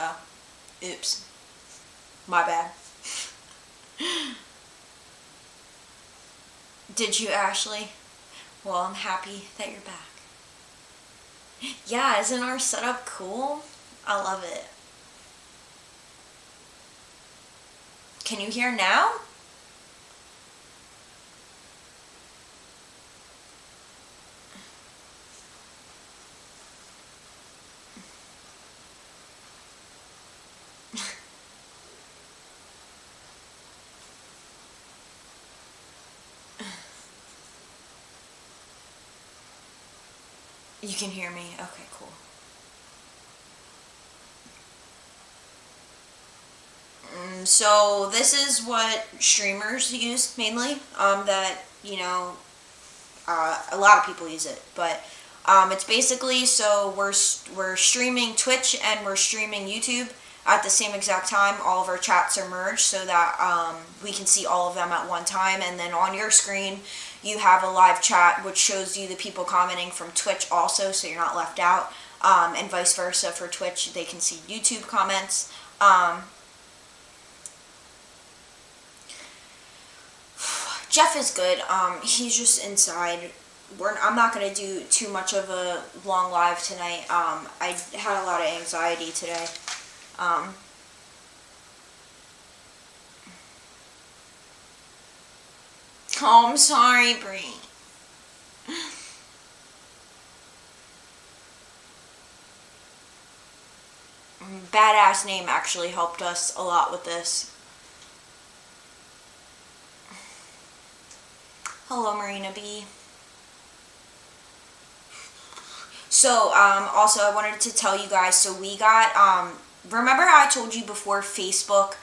Oh, oops. My bad. Did you, Ashley? Well, I'm happy that you're back. Yeah, isn't our setup cool? I love it. Can you hear now? You can hear me? Okay, cool. So this is what streamers use mainly. That a lot of people use it, but it's basically so we're streaming Twitch and we're streaming YouTube at the same exact time. All of our chats are merged so that we can see all of them at one time, and then on your screen you have a live chat which shows you the people commenting from Twitch also, so you're not left out, and vice versa for Twitch. They can see YouTube comments. Jeff is good. He's just inside. I'm not going to do too much of a long live tonight. I had a lot of anxiety today. Oh, I'm sorry, Bree. Badass name actually helped us a lot with this. Hello, Marina B. So, also I wanted to tell you guys, so we got, remember how I told you before Facebook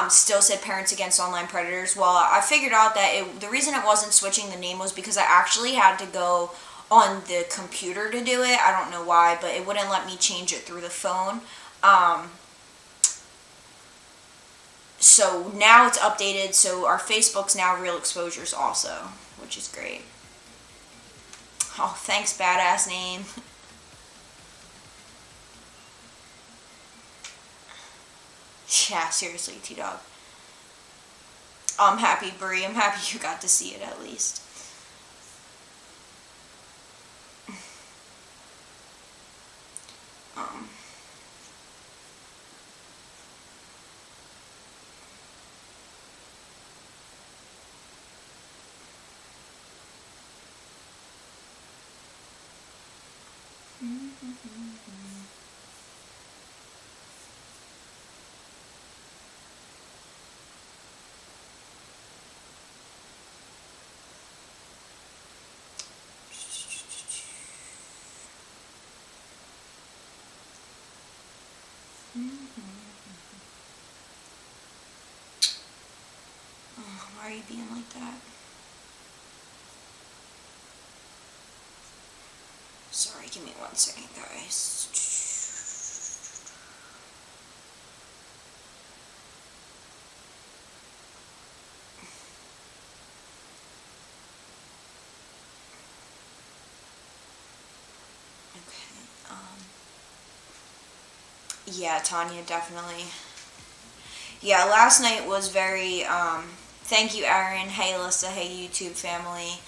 still said Parents Against Online Predators? Well, I figured out that the reason it wasn't switching the name was because I actually had to go on the computer to do it. I don't know why, but it wouldn't let me change it through the phone. So now it's updated, so our Facebook's now Realexposures also, which is great. Oh, thanks, badass name. Yeah, seriously, T-Dog. I'm happy, Brie. I'm happy you got to see it at least. Oh, why are you being like that? Sorry, give me 1 second, guys. Yeah, Tanya, definitely. Yeah, last night was very, thank you, Aaron. Hey, Alyssa. Hey, YouTube family.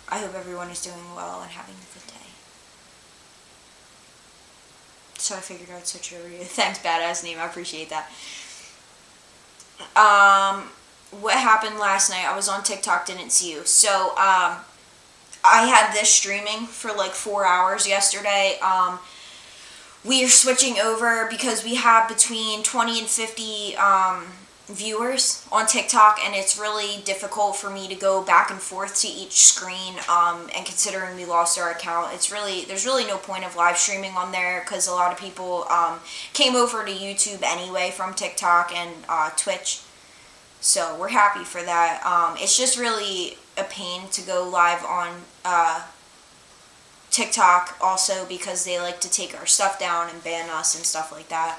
I hope everyone is doing well and having a good day. So I figured I'd switch over to you. Thanks, badass name. I appreciate that. What happened last night? I was on TikTok, didn't see you. So, I had this streaming for like 4 hours yesterday. We are switching over because we have between 20 and 50 viewers on TikTok, and it's really difficult for me to go back and forth to each screen, and considering we lost our account, there's really no point of live streaming on there because a lot of people came over to YouTube anyway from TikTok and Twitch, so we're happy for that. It's just really a pain to go live on TikTok also because they like to take our stuff down and ban us and stuff like that.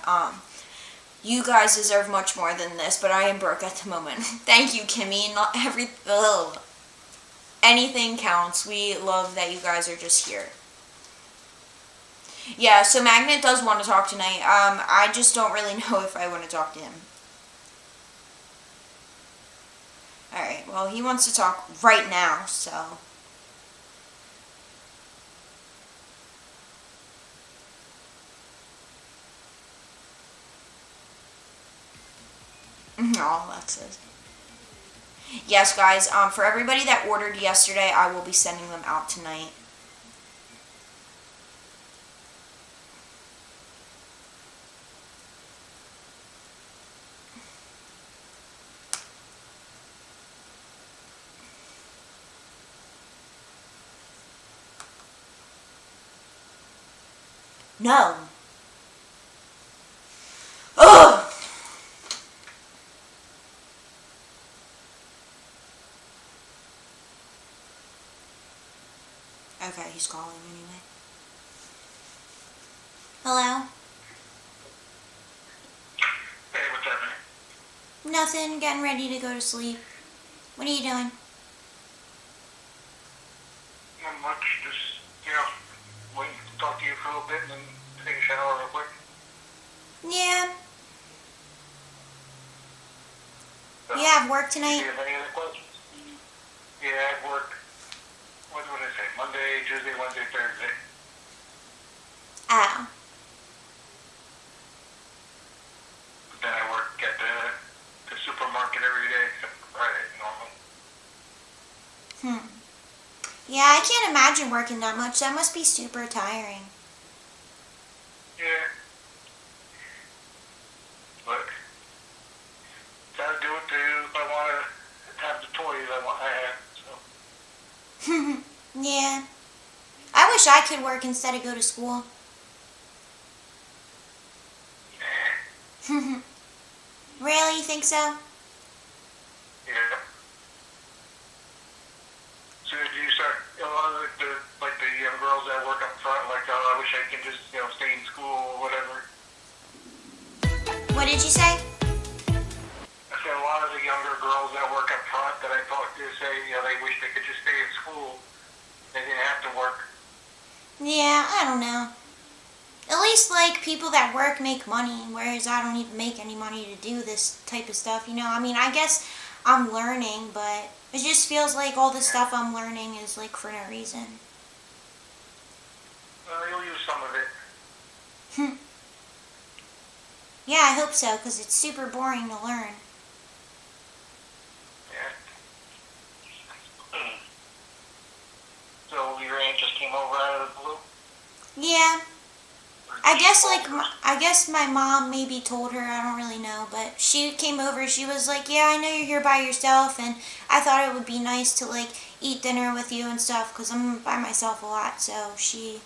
You guys deserve much more than this, but I am broke at the moment. Thank you, Kimmy. Not anything counts. We love that you guys are just here. Yeah, so Magnet does want to talk tonight. I just don't really know if I want to talk to him. Alright, well, he wants to talk right now, so. No, Alexis. Yes, guys, for everybody that ordered yesterday, I will be sending them out tonight. No. Ugh! Okay, he's calling anyway. Hello? Hey, what's happening? Nothing, getting ready to go to sleep. What are you doing? Not much, just, waiting to talk to you for a little bit and then take a shower real quick. Yeah. So, You have work do tonight? you have any other questions? Yeah, I have work, what did I say, Monday, Tuesday, Wednesday, Thursday. Oh. But then I work at the supermarket every day except for Friday, normally. Yeah, I can't imagine working that much. That must be super tiring. Yeah. But, gotta do it if I want to have the toys I have, so. Yeah. I wish I could work instead of go to school. Really? You think so? Yeah. So do you start, a lot of the young girls that work up front, like, oh, I wish I could just, stay in school or whatever. What did you say? I said a lot of the younger girls that work up front that I talked to say, they wish they could just stay in school. They didn't have to work. Yeah, I don't know. At least, like, people that work make money, whereas I don't even make any money to do this type of stuff, I mean, I guess I'm learning, but it just feels like all the stuff I'm learning is, like, for no reason. You'll use some of it. Yeah, I hope so, because it's super boring to learn. Yeah. So your aunt just came over out of the blue? Yeah. I guess my mom maybe told her, I don't really know, but she came over, she was like, yeah, I know you're here by yourself, and I thought it would be nice to, like, eat dinner with you and stuff, because I'm by myself a lot, so she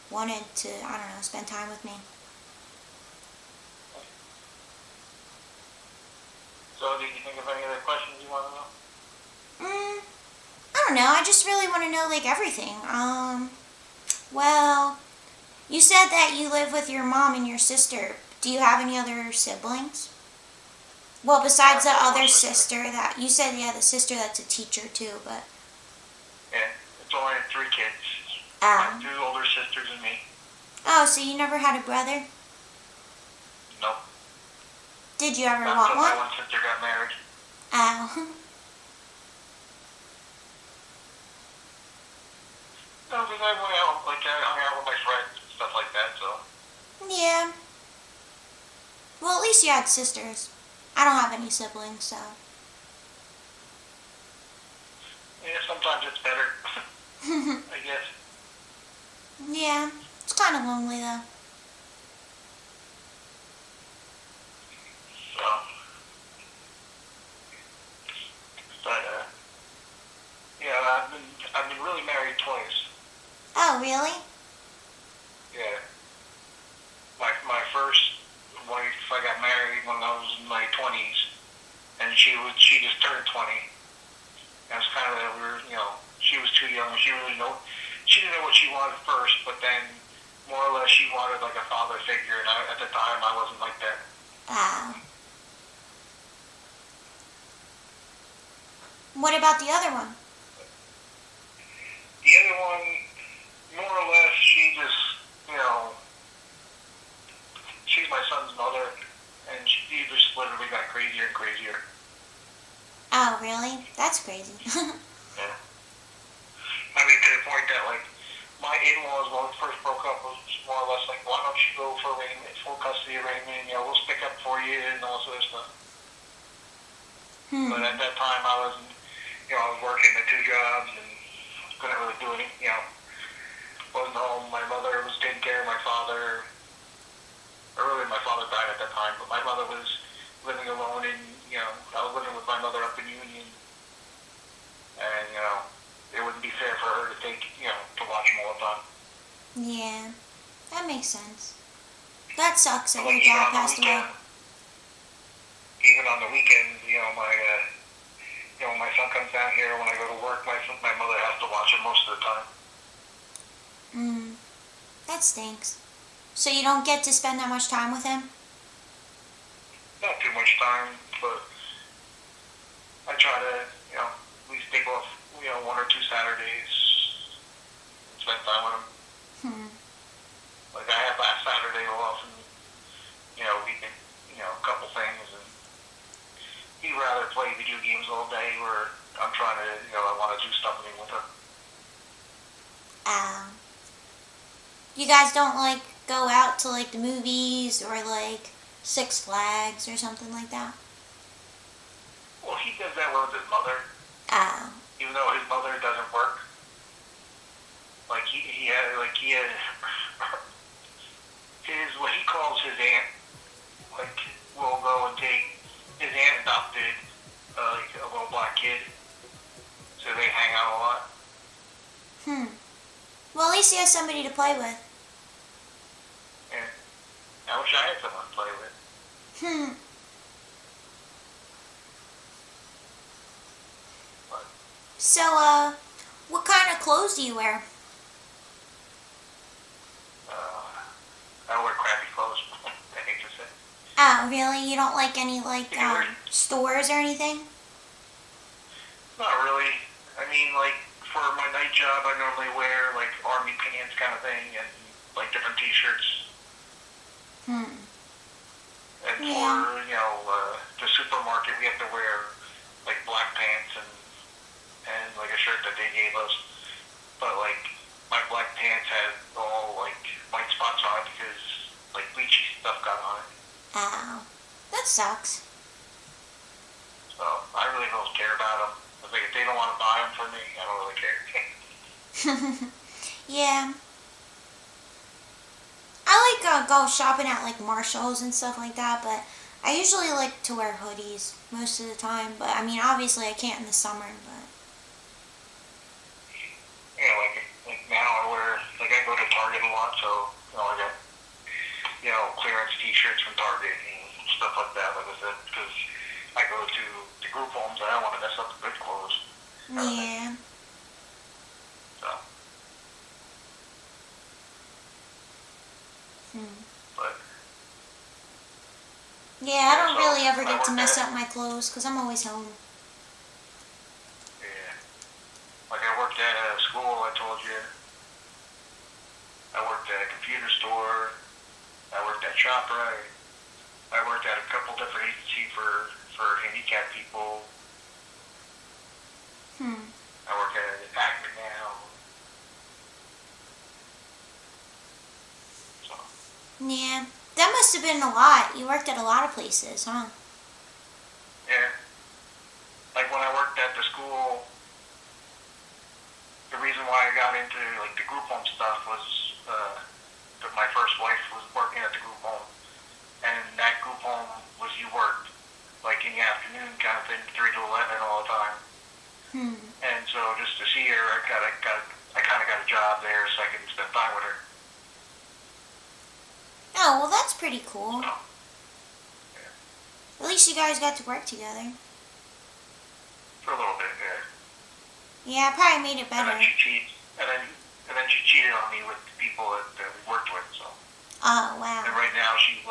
wanted to, I don't know, spend time with me. So did you think of any other questions you want to know? I don't know, I just really want to know, like, everything. Well, you said that you live with your mom and your sister. Do you have any other siblings? Well, besides the other sister that, you said you had a sister that's a teacher too, but. Yeah, it's only 3 kids. Oh. 2 older sisters and me. Oh, so you never had a brother? Nope. Did you ever Not want until one? my one sister got married. Oh. No, because I went out, I hung out with my friends and stuff like that, so. Yeah. Well, at least you had sisters. I don't have any siblings, so. Yeah, sometimes it's better, I guess. Yeah, it's kind of lonely though. So. But, yeah, I've been really married twice. Oh, really? Yeah. My first wife, I got married when I was in my 20s, and she just turned 20. And it's kind of we were, she was too young. She didn't know what she wanted first, but then more or less she wanted like a father figure, and at the time I wasn't like that. Oh. What about the other one? The other one, more or less, she just, mother, and she just literally got crazier and crazier. Oh, really? That's crazy. Yeah. I mean, to the point that, like, my in-laws, when we first broke up, was more or less like, why don't you go for arraignment, full custody arraignment, you know, we'll stick up for you and all this other stuff. But at that time, I was working the two jobs and couldn't really do anything, wasn't home. My mother was taking care of my father. Really, my father died at that time, but my mother was living alone and, I was living with my mother up in Union. And, it wouldn't be fair for her to to watch him all the time. Yeah, that makes sense. That sucks that Like, your dad passed away. Even on the weekends, when my son comes down here, when I go to work, my mother has to watch him most of the time. That stinks. So you don't get to spend that much time with him? Not too much time, but I try to, at least take off, 1 or 2 Saturdays and spend time with him. Like, I had last Saturday off, and, we did, a couple things, and he'd rather play video games all day, where I'm trying to, I want to do something with him. You guys don't, like, go out to, like, the movies or, like, Six Flags or something like that? Well, he does that with his mother. Even though his mother doesn't work. Like, he had his, what he calls his aunt, like, will go and take, his aunt adopted, like, a little black kid. So they hang out a lot. Well, at least he has somebody to play with. Yeah. I wish I had someone to play with. But, So, what kind of clothes do you wear? I wear crappy clothes, I hate to say. Oh, really? You don't like any, like, stores or anything? Not really. I mean, like, for my night job, I normally wear, like, army pants kind of thing, and, like, different t-shirts. And for, the supermarket, we have to wear, like, black pants and like, a shirt that they gave us. But, like, my black pants had all, like, white spots on it because, like, bleachy stuff got on it. Oh, that sucks. So, I really don't care about them. I think if they don't want to buy them for me, I don't really care. Yeah. I like go shopping at like Marshalls and stuff like that, but I usually like to wear hoodies most of the time. But I mean, obviously I can't in the summer, but Yeah, like now I go to Target a lot, so, I got, clearance t-shirts from Target and stuff like that, like I said, because I go to the group homes, I don't want to mess up the good clothes. yeah. So. But. Yeah, I don't really ever get to mess up my clothes because I'm always home. Yeah. Like I worked at a school, I told you. I worked at a computer store. I worked at ShopRite. I worked at a couple different agencies for handicapped people. I work at an actor now. So. Yeah, that must have been a lot. You worked at a lot of places, huh? Yeah. Like when I worked at the school, the reason why I got into like the group home stuff was that my first wife was working at the group home, and that group home was you worked like in the afternoon kind of thing, 3 to 11 all the time. And so just to see her, I kind of got a job there so I could spend time with her. Oh, well, that's pretty cool. So, At least you guys got to work together. for a little bit, yeah. Yeah, it probably made it better. And then she cheated on me with the people that we worked with. So. Oh, wow. And right now she's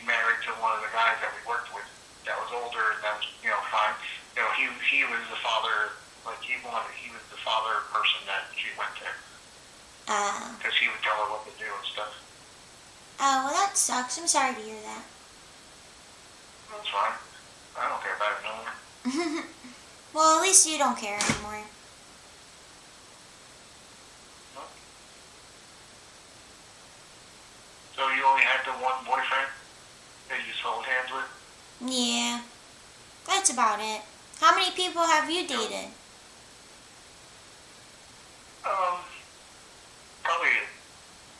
married to one of the guys that we worked with that was older, and that was fine. He was the father. Like he was the father person that she went to. Because he would tell her what to do and stuff. Oh, well, that sucks. I'm sorry to hear That's fine. I don't care about it no more. that. Well, at least you don't care anymore. No. So you only had the one boyfriend that you just hold hands with? Yeah, that's about it. How many people have you dated? Probably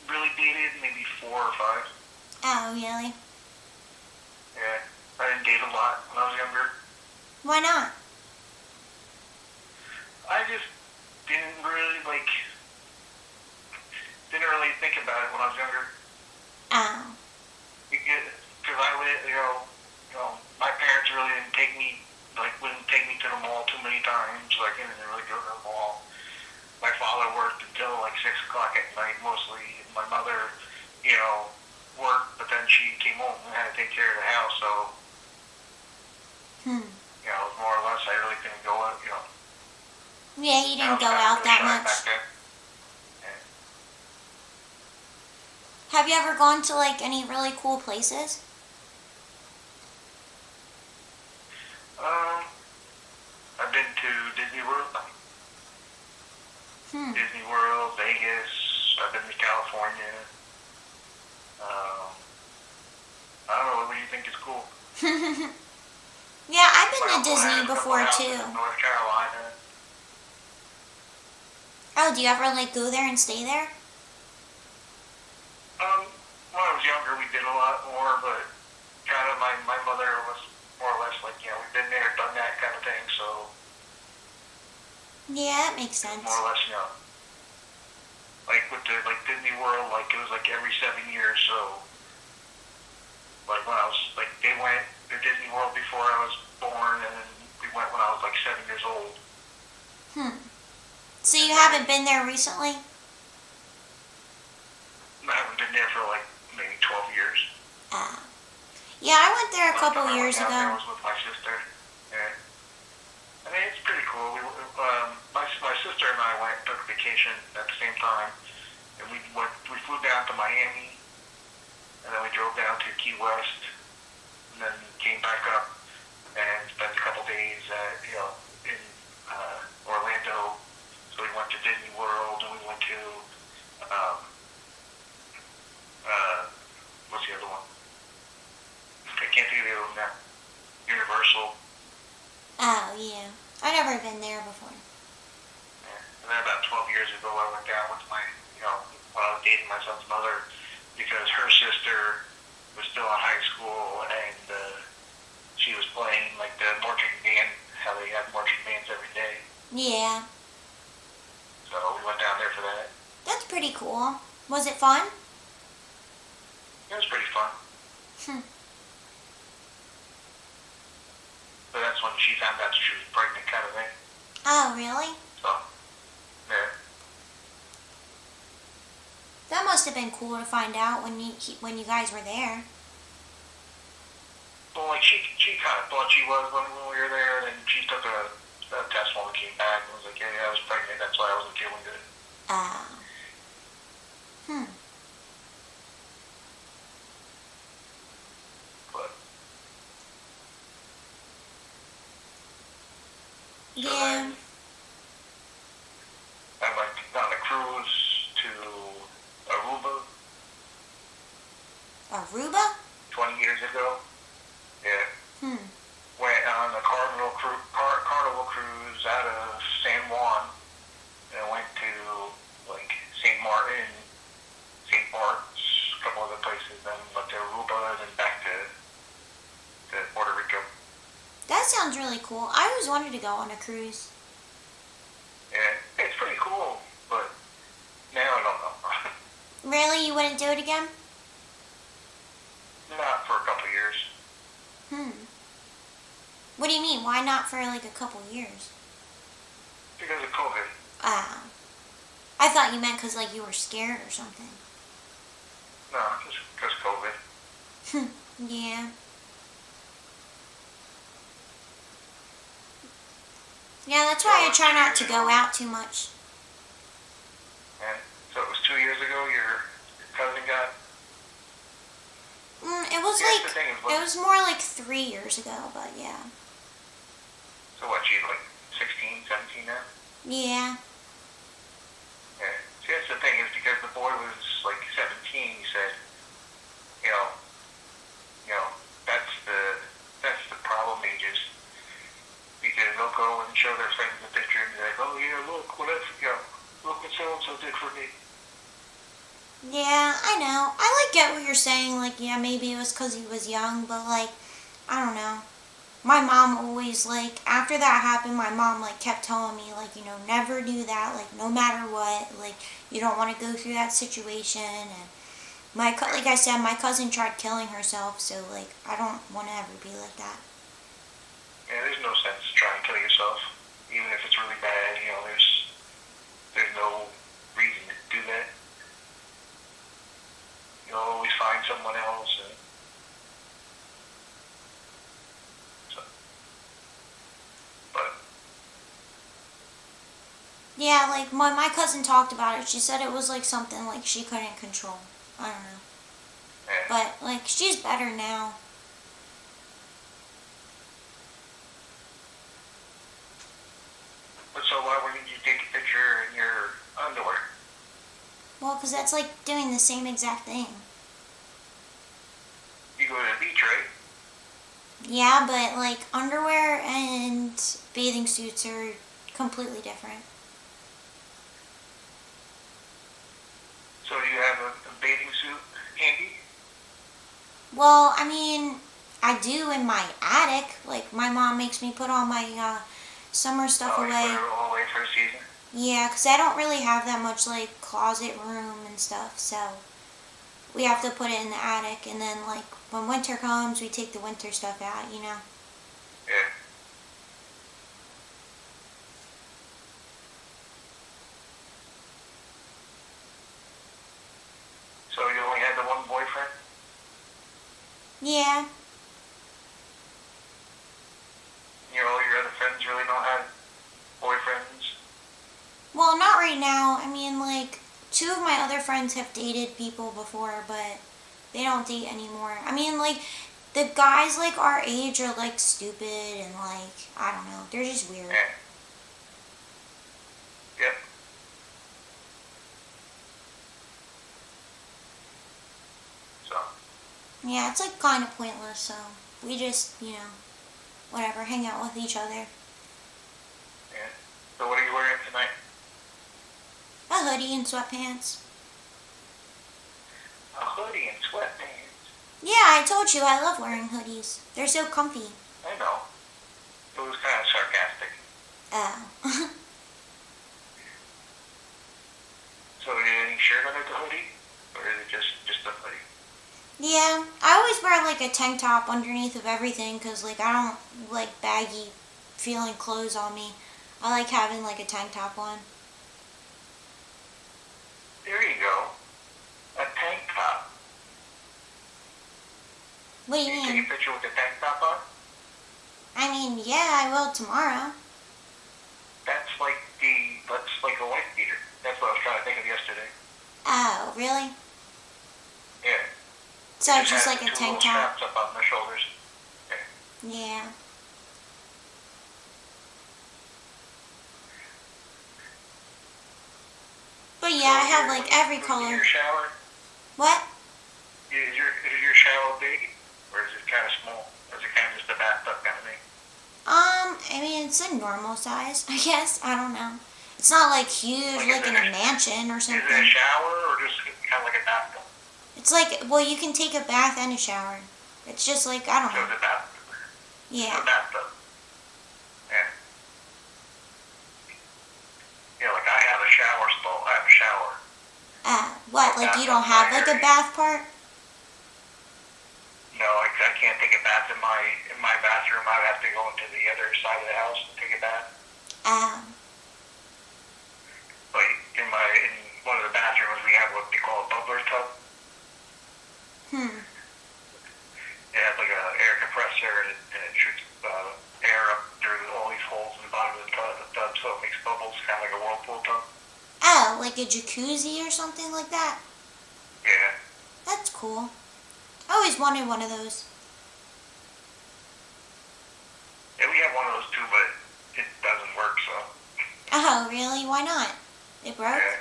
really dated maybe 4 or 5. Oh, really? Yeah. I didn't date a lot when I was younger. Why not? I just didn't really think about it when I was younger. Oh. Because I lived, my parents really didn't take me, wouldn't take me to the mall too many times. Like, I didn't really go to the mall. My father worked until like 6 o'clock at night mostly. My mother, worked, but then she came home and had to take care of the house. So, more or less, I really didn't go out, Yeah, you didn't I was go kind of out really that shy much. back then. Yeah. Have you ever gone to like any really cool places? I've been to Disney World, Hmm. Disney World, Vegas. I've been to California. I don't know. What do you think is cool? Yeah, I've My been to uncle Disney has a couple before houses too. in North Carolina. Oh, do you ever like go there and stay there? When I was younger, we did a lot more, but kind of my mother was more or less like, we've been there, done that kind of thing. So Yeah, that makes it was sense. more or less, like with the Disney World, like it was like every 7 years. So like when I was like they went to Disney World before I was born, and then we went when I was like 7 years old. So you haven't been there recently? I haven't been there for like maybe 12 years. Yeah, I went there a Last couple time I went years down there ago. was with my sister. Yeah. I mean, it's pretty cool. My sister and I went took a vacation at the same time, and we flew down to Miami, and then we drove down to Key West, and then came back up and spent a couple days in Orlando. So we went to Disney World, and we went to what's the other one? I can't think of the other one now. Universal. Oh, yeah. I've never been there before. Yeah. And then about 12 years ago, I went down with when I was dating my son's mother, because her sister was still in high school, and she was playing like the marching band, how they have marching bands every day. Yeah. So we went down there for that. That's pretty cool. Was it fun? It was pretty fun. So that's when she found out she was pregnant, kind of thing. Oh, really? So, yeah. That must have been cool to find out when you guys were there. Well, like she kind of thought she was when we were there, and then she took a test when we came back and was like, yeah, I was pregnant. That's why I wasn't feeling good. Oh. But so Yeah. then I went on a cruise to Aruba Aruba? 20 years ago. Yeah. Went on a Carnival cruise out of San Juan, and went to like St. Martin, St. Bart's, a couple other places, then went to Aruba, then back to Puerto Rico. That sounds really cool. I always wanted to go on a cruise. Yeah, it's pretty cool, but now I don't know. Really? You wouldn't do it again? Not for a couple of years. What do you mean? Why not for like a couple years? Because of COVID. Oh. I thought you meant because like you were scared or something. No, just because COVID. Yeah. Yeah, that's why I try not to go out too much. And so it was 2 years ago your cousin got It was See, that's the thing is, it was more like 3 years ago, but yeah. so what, she's like 16, 17 now? Yeah. Yeah. See, that's the thing is because the boy was like 17, he said, you know, you know, that's the problem ages. Because they'll go and show their friends the picture and be like, oh yeah, look what look what so and so did for me. Yeah, I know. I get what you're saying. Like, yeah, maybe it was because he was young, but like, I don't know. My mom always after that happened, my mom kept telling me never do that. Like, no matter what, you don't want to go through that situation. And like I said, my cousin tried killing herself, so I don't want to ever be like that. Yeah, there's no sense trying to kill yourself, even if it's really bad. You know, there's no reason to do that. You'll always find someone else. But yeah, my cousin talked about it. She said it was something she couldn't control. I don't know. yeah. But she's better now. But so why wouldn't you take a picture in your underwear? Well, because that's doing the same exact thing. You go to the beach, right? Yeah, but underwear and bathing suits are completely different. So do you have a bathing suit handy? Well, I mean, I do in my attic. My mom makes me put all my summer stuff Oh, away. you put it all away for the season? Yeah, because I don't really have that much closet room and stuff, so we have to put it in the attic. And then when winter comes, we take the winter stuff out, Yeah. So you only had the one boyfriend? Yeah. All your other friends really don't have boyfriends? Well, not right now. I mean, two of my other friends have dated people before, but they don't date anymore. I mean, the guys our age are stupid and I don't know. They're just weird. Yeah. Yep. So. Yeah, it's kind of pointless, so we just, whatever, hang out with each other. Yeah. So what are you wearing tonight? A hoodie and sweatpants. A hoodie and sweatpants? Yeah, I told you I love wearing hoodies. They're so comfy. I know. It was kind of sarcastic. Oh. So is there any shirt under the hoodie? Or is it just a hoodie? Yeah, I always wear a tank top underneath of everything because I don't like baggy feeling clothes on me. I like having a tank top on. There you go. A tank top. What do you Can you mean? take a picture with the tank top on? I mean, yeah, I will tomorrow. That's like a wife beater. That's what I was trying to think of yesterday. Oh, really? Yeah. So it's just has a the two tank little top? straps up on the shoulders. Yeah. But yeah, I have every color. Your shower? What? Is your shower big? Or is it kind of small? Or is it kind of just a bathtub kind of thing? I mean, it's a normal size, I guess. I don't know. It's not huge, in a mansion or something. Is it a shower or just kind of like a bathtub? It's well, you can take a bath and a shower. It's just I don't So know. it's a bathtub. Yeah. A bathtub. Yeah. Yeah, I have a shower stall. I have a shower. What? You don't have a bath part? No, I can't take a bath in my bathroom. I would have to go into the other side of the house and take a bath. But in one of the bathrooms, we have what they call a bubbler tub. It has an air compressor and it shoots air up through all these holes in the bottom of the tub, so it makes bubbles, kind of like a whirlpool tub. Oh, like a jacuzzi or something like that? Yeah. That's cool. I always wanted one of those. Yeah, we have one of those too, but it doesn't work, so. Oh, really? Why not? It broke? Yeah.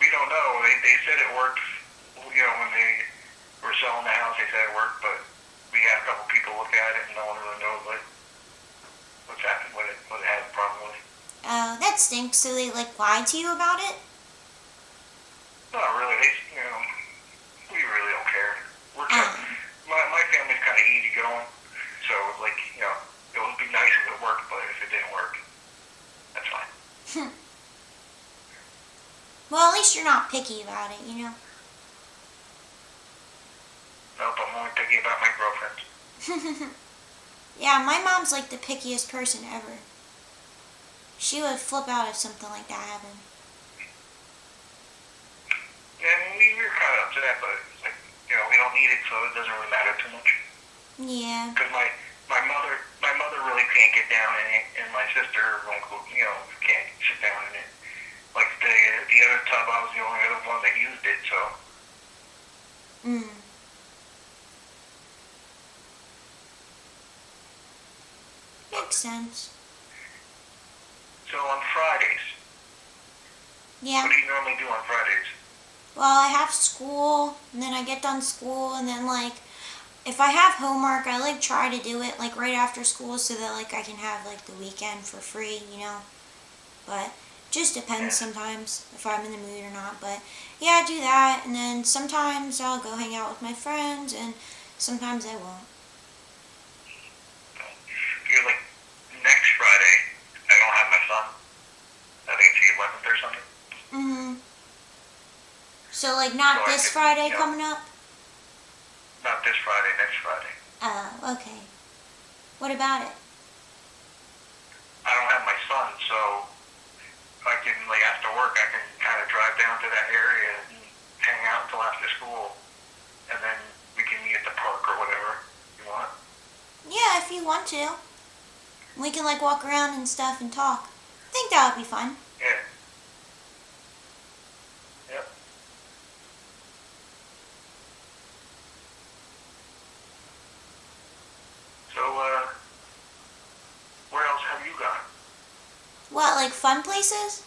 We don't know. They said it worked, when they were selling the house, they said it worked, but we had a couple people look at it and no one really knows what's happened with it, what it has a problem with. Oh, that stinks. So they lied to you about it? Not really. We really don't care. We're my family's kind of easygoing, so it would be nice if it worked, but if it didn't work, that's fine. Well, at least you're not picky about it, you know? Nope, I'm only picky about my girlfriends. Yeah, my mom's like the pickiest person ever. She would flip out if something like that happened. Yeah, we were kind of upset, but we don't need it, so it doesn't really matter too much. Yeah. Because my mother really can't get down in it, and my sister can't sit down in it. Like the other tub, I was the only other one that used it, so. Makes sense. So on Fridays. Yeah. What do you normally do on Fridays? Well, I have school, and then I get done school, and then if I have homework, I try to do it right after school so that I can have the weekend for free, you know. But just depends sometimes if I'm in the mood or not. But yeah, I do that, and then sometimes I'll go hang out with my friends, and sometimes I won't. You're next Friday, I don't have my son. I think it's the 11th or something. So not So this Friday coming up? Not this Friday, next Friday. Oh, okay. What about it? I don't have my son, so I can, after work, I can kind of drive down to that area and hang out until after school, and then we can meet at the park or whatever you want. Yeah, if you want to. We can walk around and stuff and talk. I think that would be fun. Yeah. Yep. So, where else have you gone? What, fun places?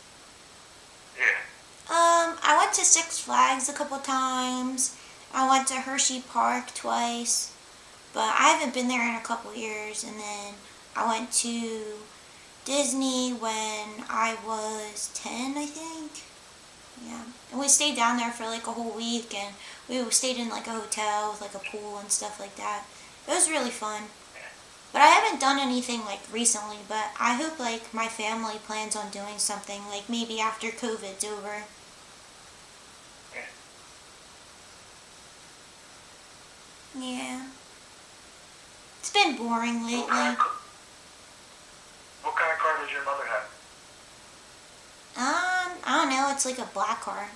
Yeah. I went to Six Flags a couple times. I went to Hershey Park twice. But I haven't been there in a couple years. And then I went to Disney when I was 10, I think. Yeah. And we stayed down there for a whole week. And we stayed in a hotel with a pool and stuff like that. It was really fun. But I haven't done anything recently, but I hope my family plans on doing something maybe after COVID's over. Yeah. It's been boring lately. What kind of car does your mother have? I don't know, it's a black car.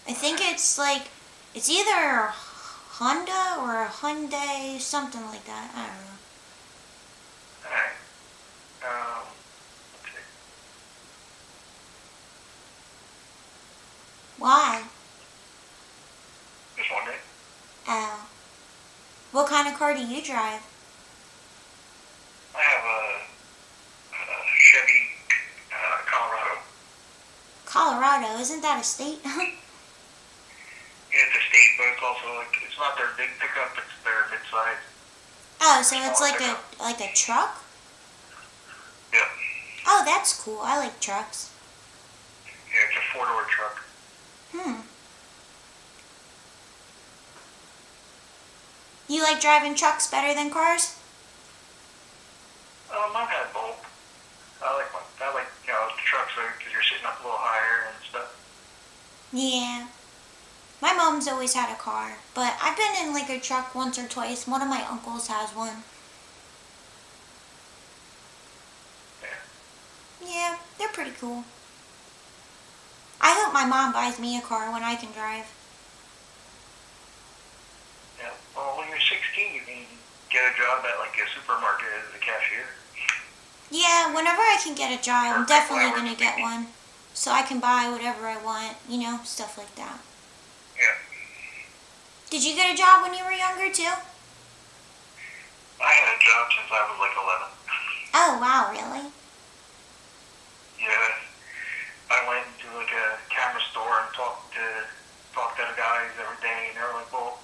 I think it's it's either Honda or a Hyundai, something like that. I don't know. Alright. Let's see. Why? Just wondering. Oh. What kind of car do you drive? I have a Chevy Colorado. Colorado, isn't that a state? Yeah, it's a state, but it's also it's not their big pickup, it's their mid-size. Oh, so it's Smaller a truck? Yeah. Oh, that's cool. I like trucks. Yeah, it's a 4-door truck. You like driving trucks better than cars? I've had both. I like the trucks because you're sitting up a little higher and stuff. Yeah. My mom's always had a car, but I've been in a truck once or twice. One of my uncles has one. Yeah, they're pretty cool. I hope my mom buys me a car when I can drive. Yeah. Well, when you're 16, you can get a job at a supermarket as a cashier. Yeah, whenever I can get a job, I'm definitely going to get one. So I can buy whatever I want, stuff like that. Yeah. Did you get a job when you were younger too? I had a job since I was like 11. Oh wow, really? Yeah. I went into like a camera store and talked to the guys every day, and they were like, "Well,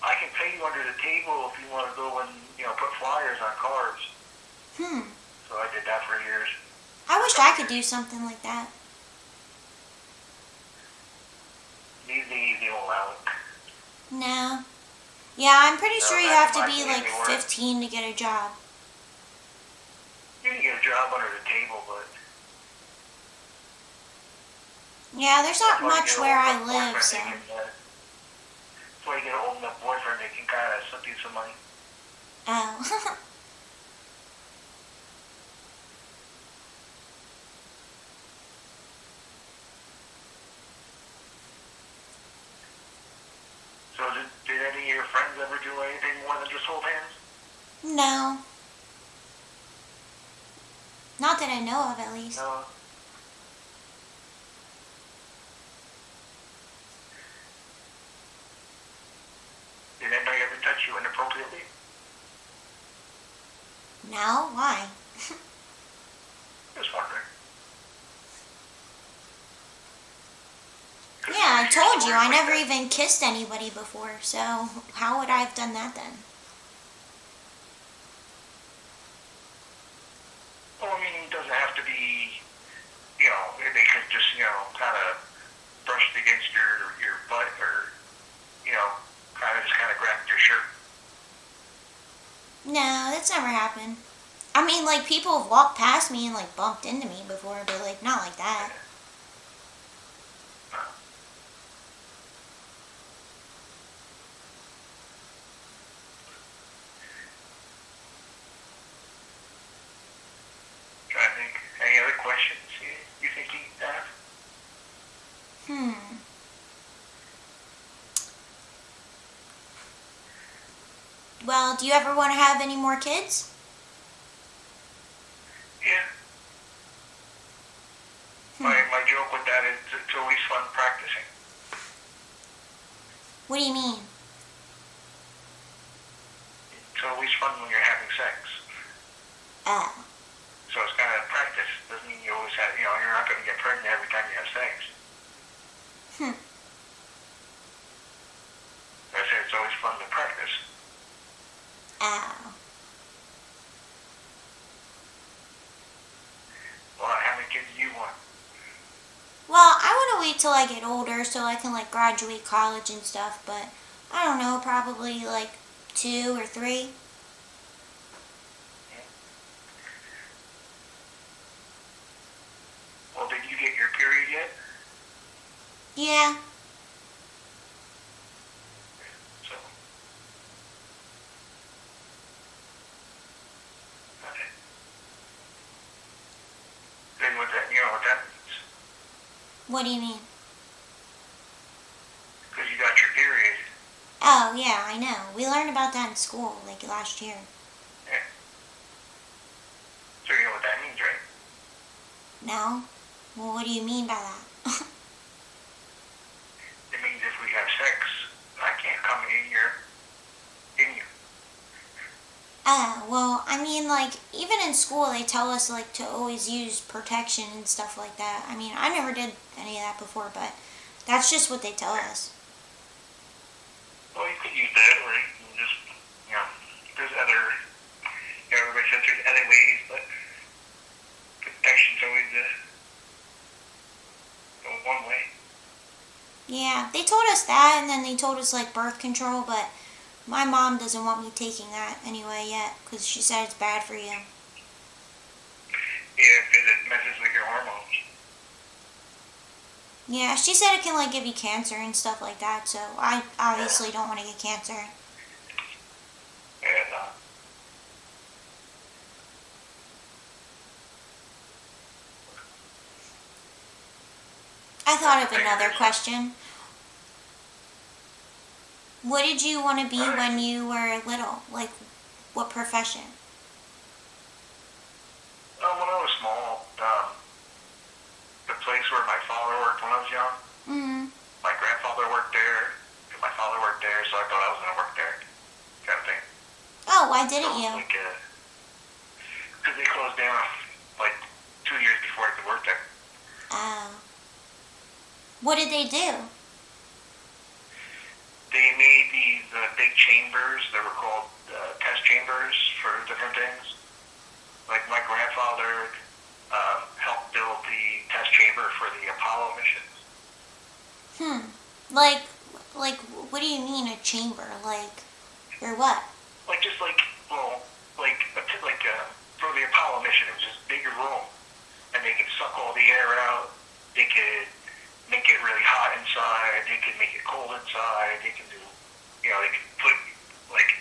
I can pay you under the table if you want to go and put flyers on cars." So I did that for years. I wish I could do something like that. These days they won't allow it. No. Yeah, I'm pretty No, sure you back have in to my be day, like they weren't. 15 to get a job. You can get a job under the table, but Yeah, there's not that's why you much get an where old I enough live, boyfriend, so. that's why you get an old enough boyfriend, they can kind of slip you some money. Oh. So did any of your friends ever do anything more than just hold hands? No. Not that I know of, at least. No. Did anybody ever touch you inappropriately? No? Why? Just wondering. Yeah, I told you, I never even kissed anybody before, so how would I have done that then? Well, I mean, it doesn't have to be, they could just, kind of brushed against your butt or, kind of grabbed your shirt. No, that's never happened. I mean, like, people have walked past me and, like, bumped into me before, but, like, not like that. Trying to think. Any other questions you think you have? Well, do you ever want to have any more kids? Yeah. My joke with that is it's always fun practicing. What do you mean? It's always fun when you're having sex. Oh. So it's kind of practice. Doesn't mean you always have, you're not going to get pregnant every time you have sex. I say it's always fun to practice. Oh. Well, how many kids do you want? Well, I want to wait till I get older so I can, like, graduate college and stuff, but I don't know, probably, like, 2 or 3. Well, did you get your period yet? Yeah. So. Okay. Then what that, what that means? What do you mean? Because you got your period. Oh, yeah, I know. We learned about that in school, like, last year. Yeah. So you know what that means, right? No? Well, what do you mean by that? It means if we have sex, I can't come in you. Oh, well, I mean, like, even in school, they tell us, like, to always use protection and stuff like that. I mean, I never did any of that before, but that's just what they tell us. Well, you could use that, or you can just, there's other, everybody says there's other ways, but protection's always the one way. Yeah, they told us that, and then they told us, like, birth control, but my mom doesn't want me taking that anyway yet, because she said it's bad for you. Yeah, because it messes with your hormones. Yeah, she said it can, like, give you cancer and stuff like that, so I obviously don't want to get cancer. Yeah, no. I thought of another question. What did you want to be when you were little? Like, what profession? When I was small, the place where my father worked when I was young, Mm-hmm. my grandfather worked there, and my father worked there, so so I thought I was going to work there, kind of thing. Oh, why So didn't it was you? like, because they closed down like 2 years before I could work there. Oh. What did they do? They made these big chambers that were called test chambers for different things. Like my grandfather helped build the test chamber for the Apollo missions. Like, what do you mean a chamber? Like, or what? Like just like well, for the Apollo mission, it was just a bigger room, and they could suck all the air out. They could make it really hot inside. They could make it cold inside. They can do, they could put like,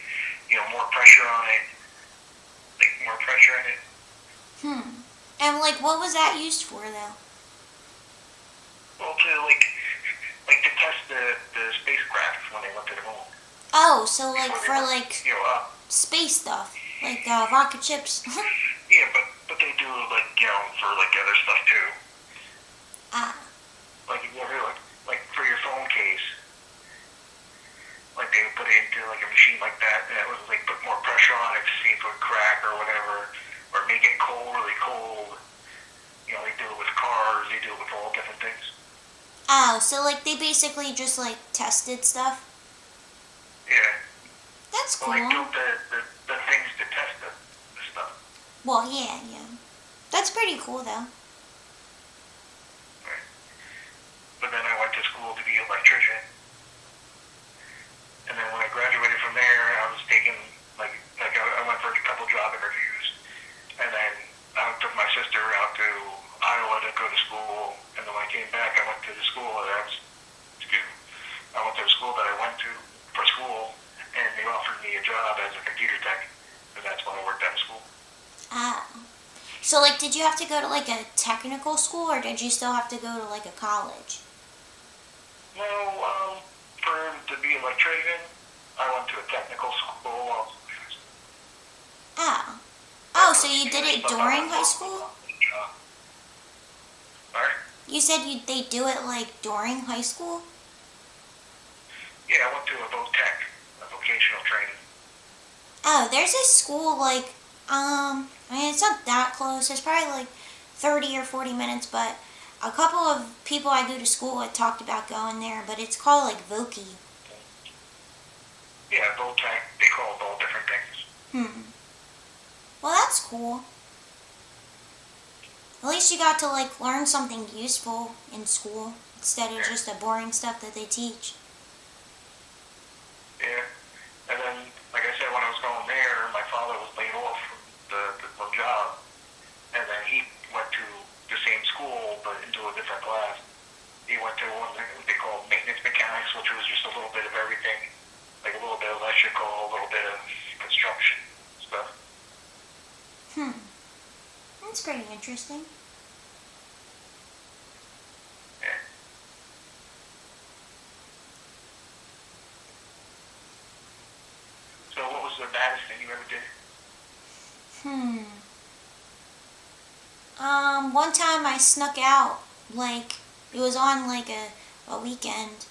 more pressure on it, like more pressure in it. And like, what was that used for though? Well, to to test the spacecraft when they went to the moon. Oh, so like Before they for went, like up. space stuff, like rocket ships. Yeah, but they do like for like other stuff too. Ah. Like if you ever like for your phone case, like they would put it into like a machine like that, and it would like put more pressure on it to see if it would crack or whatever, or make it cold, really cold. They do it with cars. They do it with all different things. Oh, so like they basically just like tested stuff. Yeah. That's cool. Well, they built the things to test the stuff. Well, yeah. That's pretty cool though. Right. But then I went to school to be an electrician. And then when I graduated from there, I was taking, I went for a couple job interviews. And then I took my sister out to Iowa to go to school. And then when I came back, I went to the school that I went to the school that I went to for school. And they offered me a job as a computer tech. And that's when I worked at a school. Ah. So like, did you have to go to like a technical school, or did you still have to go to like a college? No, to be an electrician, I went to a technical school. Oh. Oh, so you did it during high school? Sorry? You said they do it like during high school? Yeah, I went to a vocational training. Oh, there's a school like, I mean, it's not that close. It's probably like 30 or 40 minutes, but a couple of people I go to school with talked about going there, but it's called like Voki. Yeah, Voltec, they call it all different things. Well, that's cool. At least you got to like learn something useful in school instead of just the boring stuff that they teach. Yeah, and then, like I said, when I was going there, my father was laid off from the job, and then he went to the same school, but into a different class. He went to one that they called maintenance mechanics, which was just a little bit of everything, like a little bit of electrical, a little bit of construction stuff. That's pretty interesting. Yeah. So what was the baddest thing you ever did? One time I snuck out, like, it was on like a weekend,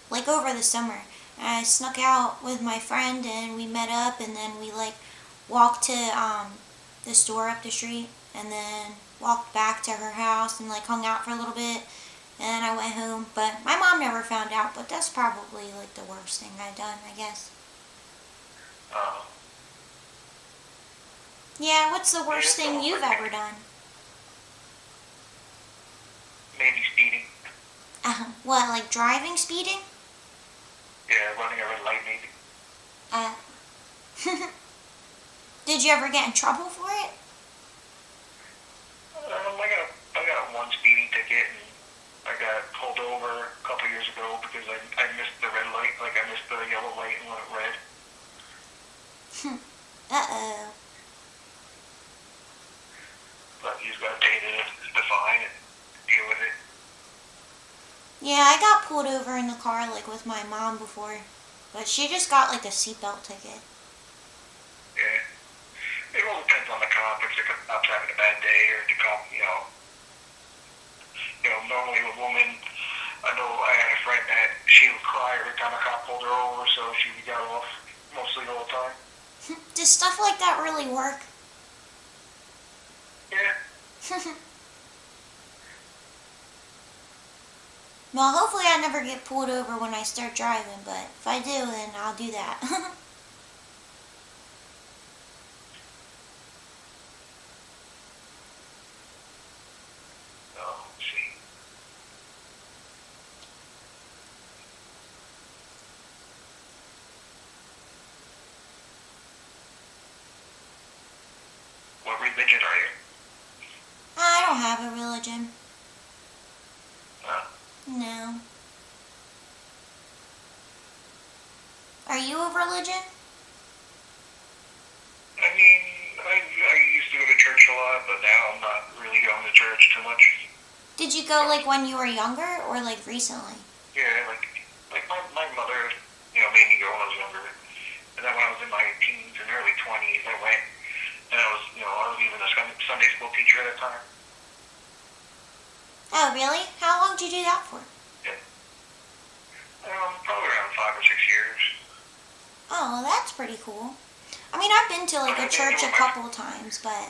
like over the summer. And I snuck out with my friend and we met up, and then we like walked to the store up the street, and then walked back to her house and like hung out for a little bit, and then I went home. But my mom never found out, but that's probably like the worst thing I've done, I guess. Yeah, what's the worst thing you've ever done? Maybe speeding. What, like driving, speeding? Yeah, running a red light maybe. Did you ever get in trouble for it? I got one speeding ticket, and I got pulled over a couple years ago because I missed the red light, like I missed the yellow light and went red. Uh-oh. But you just gotta pay the fine and deal with it. Yeah, I got pulled over in the car like with my mom before, but she just got like a seatbelt ticket. Yeah. It all depends on the cop. If the cop's having a bad day, or the cop, normally a woman, I know I had a friend that she would cry every time a cop pulled her over, so she got off mostly all the time. Does stuff like that really work? Yeah. Well, hopefully I never get pulled over when I start driving, but if I do, then I'll do that. Oh, let's see. What religion are you? I don't have a religion. Oh. No. Are you a religion? I mean, I used to go to church a lot, but now I'm not really going to church too much. Did you go like when you were younger or like recently? Yeah, like my mother, made me go when I was younger. And then when I was in my teens and early 20s, I went. And I was even a Sunday school teacher at the time. Oh, really? How long did you do that for? Yeah. Probably around 5 or 6 years. Oh, well, that's pretty cool. I mean, I've been to like a church a couple times, but...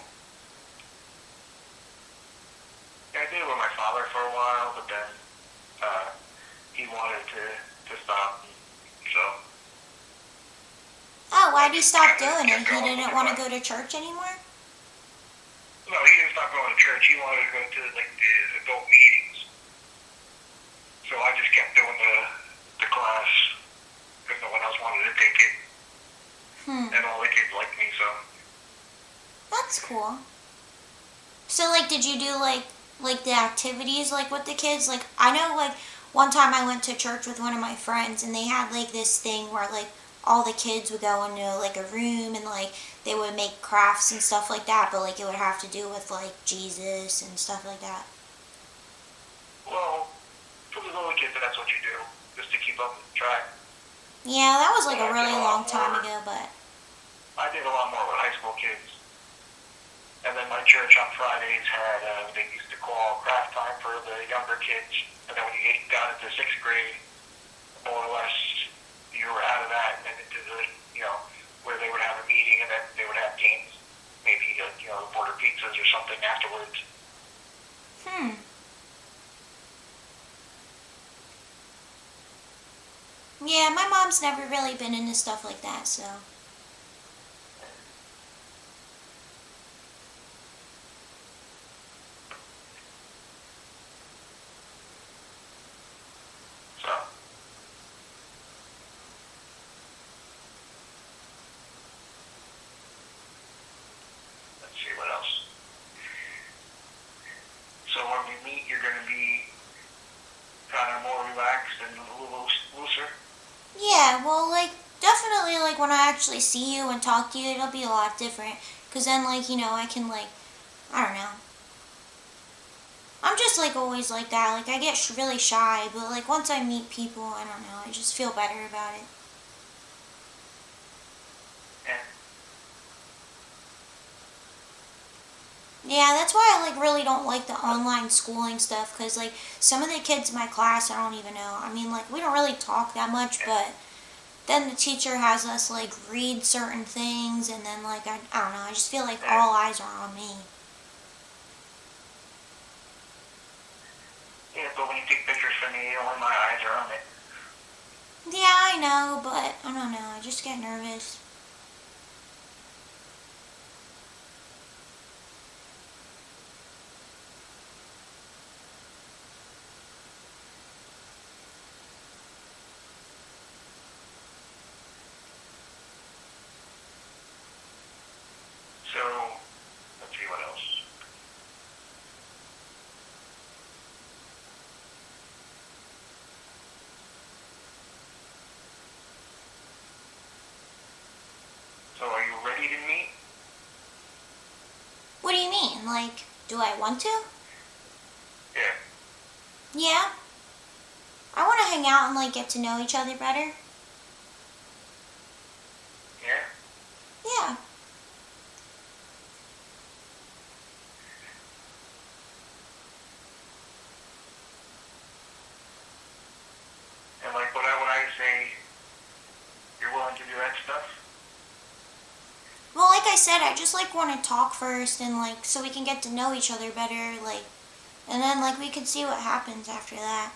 Yeah, I did it with my father for a while, but then he wanted to stop, so... Oh, why'd he stop doing it? He didn't want to go to church anymore? No, he didn't stop going to church. He wanted to go to, like, the adult meetings. So I just kept doing the class because no one else wanted to take it. And all the kids liked me, so... That's cool. So, like, did you do, like the activities, like, with the kids? Like, I know, like, one time I went to church with one of my friends, and they had, like, this thing where, like, all the kids would go into, like, a room, and, like, they would make crafts and stuff like that, but, like, it would have to do with, like, Jesus and stuff like that. Well, for the little kids, that's what you do, just to keep up with track. Yeah, that was, like, a really long time ago, but... I did a lot more with high school kids. And then my church on Fridays had, they used to call craft time for the younger kids. And then when you got into 6th grade, more or less, you were out of that and then into the, where they would have a meeting and then they would have games. Maybe, order pizzas or something afterwards. Yeah, my mom's never really been into stuff like that, so... So, let's see what else. So when we meet, you're going to be kind of more relaxed and a little looser. Yeah, well, like, definitely, like, when I actually see you and talk to you, it'll be a lot different. Because then, like, I can, like, I don't know. I'm just, like, always like that. Like, I get really shy, but, like, once I meet people, I don't know, I just feel better about it. Yeah, that's why I, like, really don't like the online schooling stuff, because, like, some of the kids in my class, I don't even know. I mean, like, we don't really talk that much, but then the teacher has us, like, read certain things, and then, like, I don't know, I just feel like all eyes are on me. Yeah, but when you take pictures for me, only my eyes are on it. Yeah, I know, but I don't know, I just get nervous. So, let's see what else. So are you ready to meet? What do you mean? Like, do I want to? Yeah. Yeah. I want to hang out and, like, get to know each other better. Yeah? Yeah. And like, what said, I just like want to talk first and like so we can get to know each other better, like, and then like we could see what happens after that.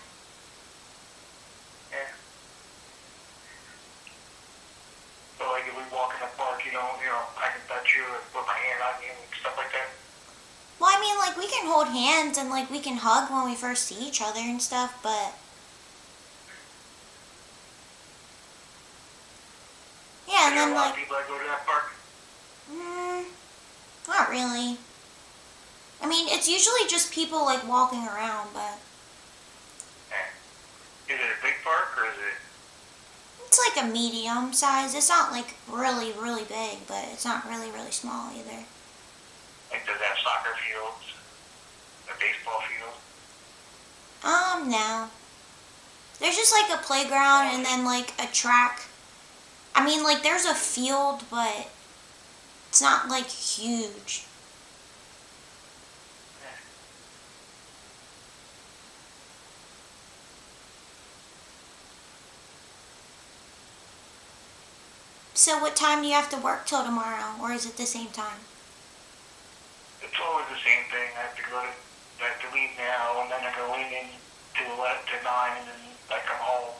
Yeah. So like if we walk in the park, I can touch you and put my hand on you and stuff like that. Well, I mean, like we can hold hands and like we can hug when we first see each other and stuff, but yeah, Is and there a then lot like, of people that go to that park? mm, not really. I mean, it's usually just people like walking around, but Yeah. Is it a big park or is it? it's like a medium size. It's not like really, really big, but it's not really, really small either. Like, does it have soccer fields? A baseball field? No. There's just like a playground and then like a track. I mean, like there's a field, but it's not like huge. So what time do you have to work till tomorrow, or is it the same time? It's always the same thing. I have to leave now, and then I go in to 11 to 9, and then I come home,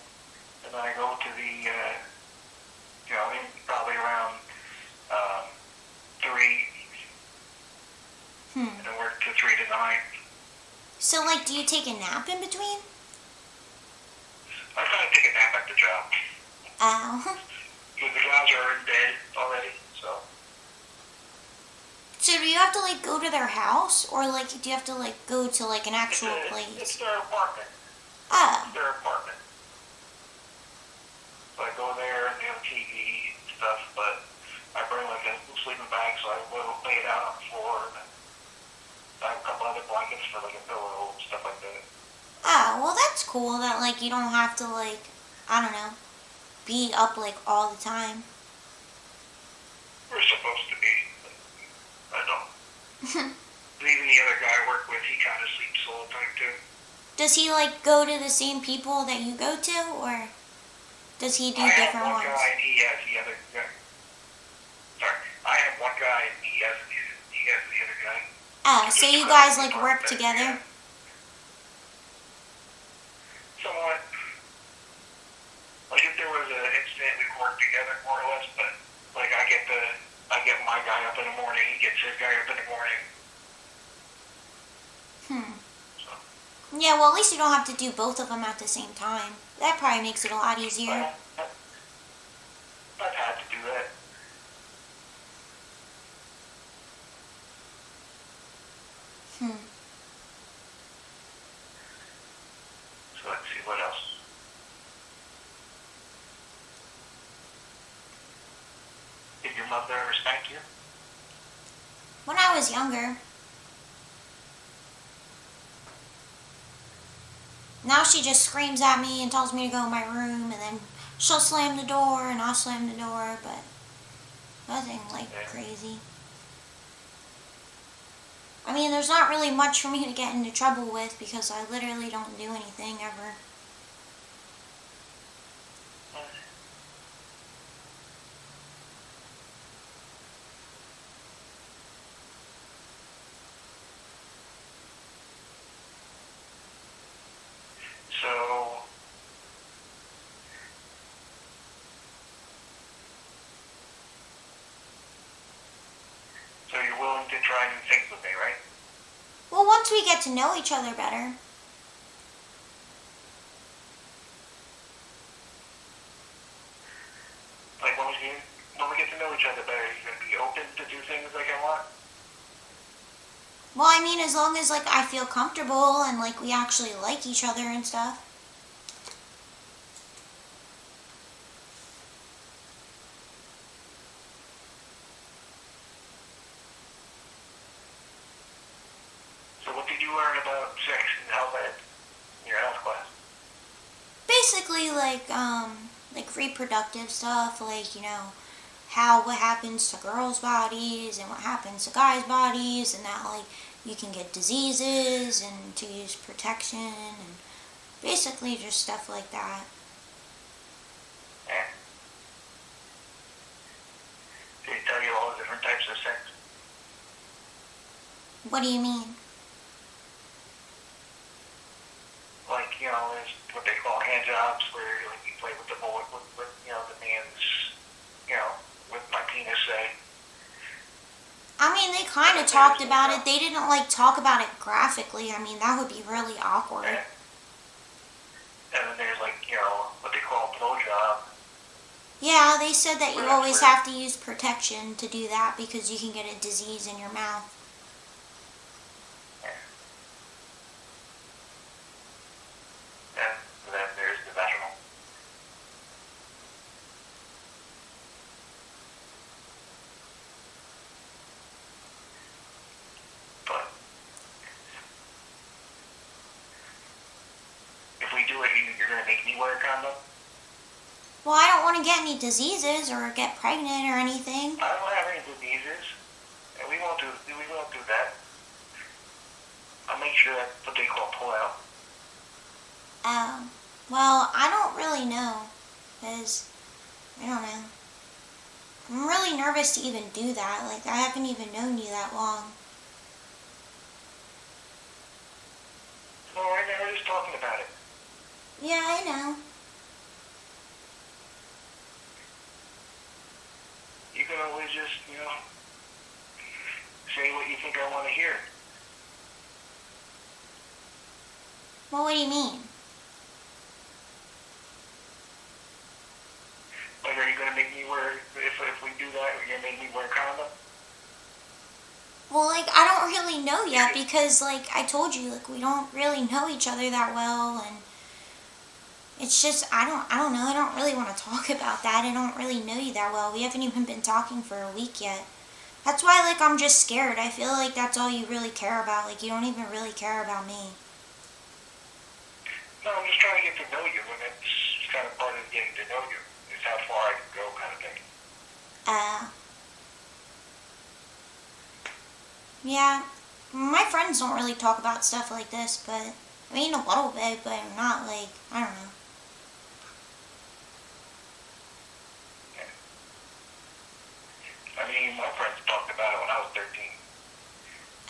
and then I go to the, in probably around 3, and then work to 3 to 9. So like, do you take a nap in between? I kind of take a nap at the job. Oh. Because the guys are in bed already, so. So do you have to like go to their house, or like do you have to like go to like an actual It's place? their apartment. Oh. It's their apartment. So I go there and they have TV and stuff, but I bring like a sleeping bag, so I will lay it out on the floor, and I have a couple other blankets for like a pillow and stuff like that. Oh, well that's cool that like you don't have to like, I don't know, be up like all the time. We're supposed to be, but I don't. Even the other guy I work with, he kind of sleeps all the time too. Does he like go to the same people that you go to, or does he do different I have one ones? guy and he has the other guy. Sorry, I have one guy and he has the other guy. Oh, so you guys like work together? Somewhat. Like if there was an incident, we work together more or less. But like I get my guy up in the morning, he gets his guy up in the morning. So. Yeah, well at least you don't have to do both of them at the same time. That probably makes it a lot easier. I've had to do that. So let's see what else. Did your mother ever spank you? When I was younger. Now she just screams at me and tells me to go in my room, and then she'll slam the door and I'll slam the door, but nothing like crazy. I mean, there's not really much for me to get into trouble with because I literally don't do anything ever. So you're willing to try new things with me, right? Well, once we get to know each other better. Like when we get to know each other better, you're gonna be open to do things like I want? Well, I mean, as long as like I feel comfortable and like we actually like each other and stuff. So what did you learn about sex and health ed in your health class? Basically, like reproductive stuff, like, you know, what happens to girls' bodies and what happens to guys' bodies, and that, like, you can get diseases and to use protection, and basically just stuff like that. Yeah. Did they tell you all the different types of What do you mean? Like, there's what they call hand jobs, where like you play with the boy, with the man's, with my penis, say. I mean, they kind of talked about it. They didn't like talk about it graphically. I mean, that would be really awkward. And then there's like, what they call a blowjob. Yeah, they said that you Well, always that's have to use protection to do that because you can get a disease in your mouth. And then there's the vaginal. But if we do it, you're going to make me wear a condom? Well, I don't want to get any diseases or get pregnant or anything. I don't have any diseases, and we won't do that. I'll make sure that's what they call pull out. Well, I don't really know, because, I don't know. I'm really nervous to even do that. Like, I haven't even known you that long. No, right now we're just talking about it. Yeah, I know. You can always just, say what you think I want to hear. Well, what do you mean? Like, are you going to make me wear, if we do that, are you going to make me wear a condom? Well, like, I don't really know yet because, like, I told you, like, we don't really know each other that well, and it's just, I don't know, I don't really want to talk about that. I don't really know you that well. We haven't even been talking for a week yet. That's why, like, I'm just scared. I feel like that's all you really care about. Like, you don't even really care about me. No, I'm just trying to get to know you, and it's kind of part of getting to know you. Is how far I can go, kind of thing. Yeah. My friends don't really talk about stuff like this, but, I mean, a little bit, but not, like, I don't know. Yeah. I mean, my friends talked about it when I was 13.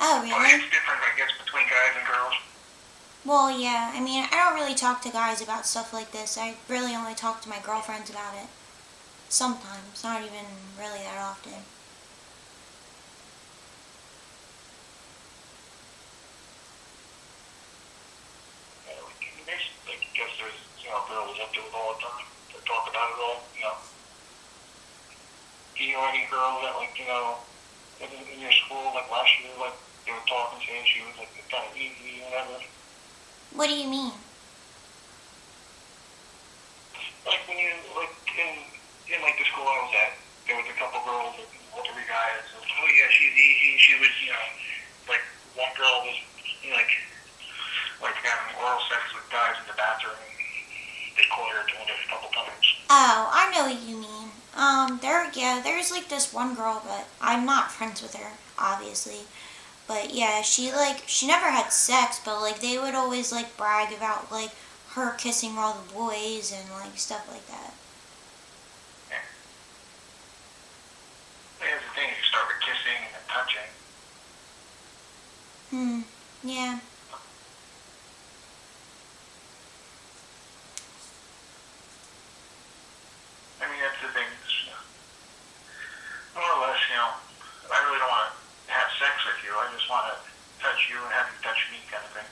Oh, But really? it's different, I guess, between guys and girls. Well, yeah, I mean, I don't really talk to guys about stuff like this. I really only talk to my girlfriends about it. Sometimes, not even really that often. I guess there's, girls up to it all the time that talk about it all. Do you know any girls that, like, in your school, like last year, like, they were talking, saying she was, like, kind of easy and whatever? What do you mean? Like, when you, like, in like, the school I was at, there was a couple girls, like, older guys, oh, yeah, she's easy, she was, like, one girl was, like having oral sex with guys in the bathroom. They caught her doing it a couple times. Oh, I know what you mean. There's like this one girl, but I'm not friends with her, obviously. But yeah, she never had sex, but like they would always like brag about like her kissing all the boys and like stuff like that. Yeah. Here's the thing, you start with kissing and then touching. Yeah. I mean, that's the thing. More or less, I really don't want to have sex with you. I just want to touch you and have you touch me, kind of thing.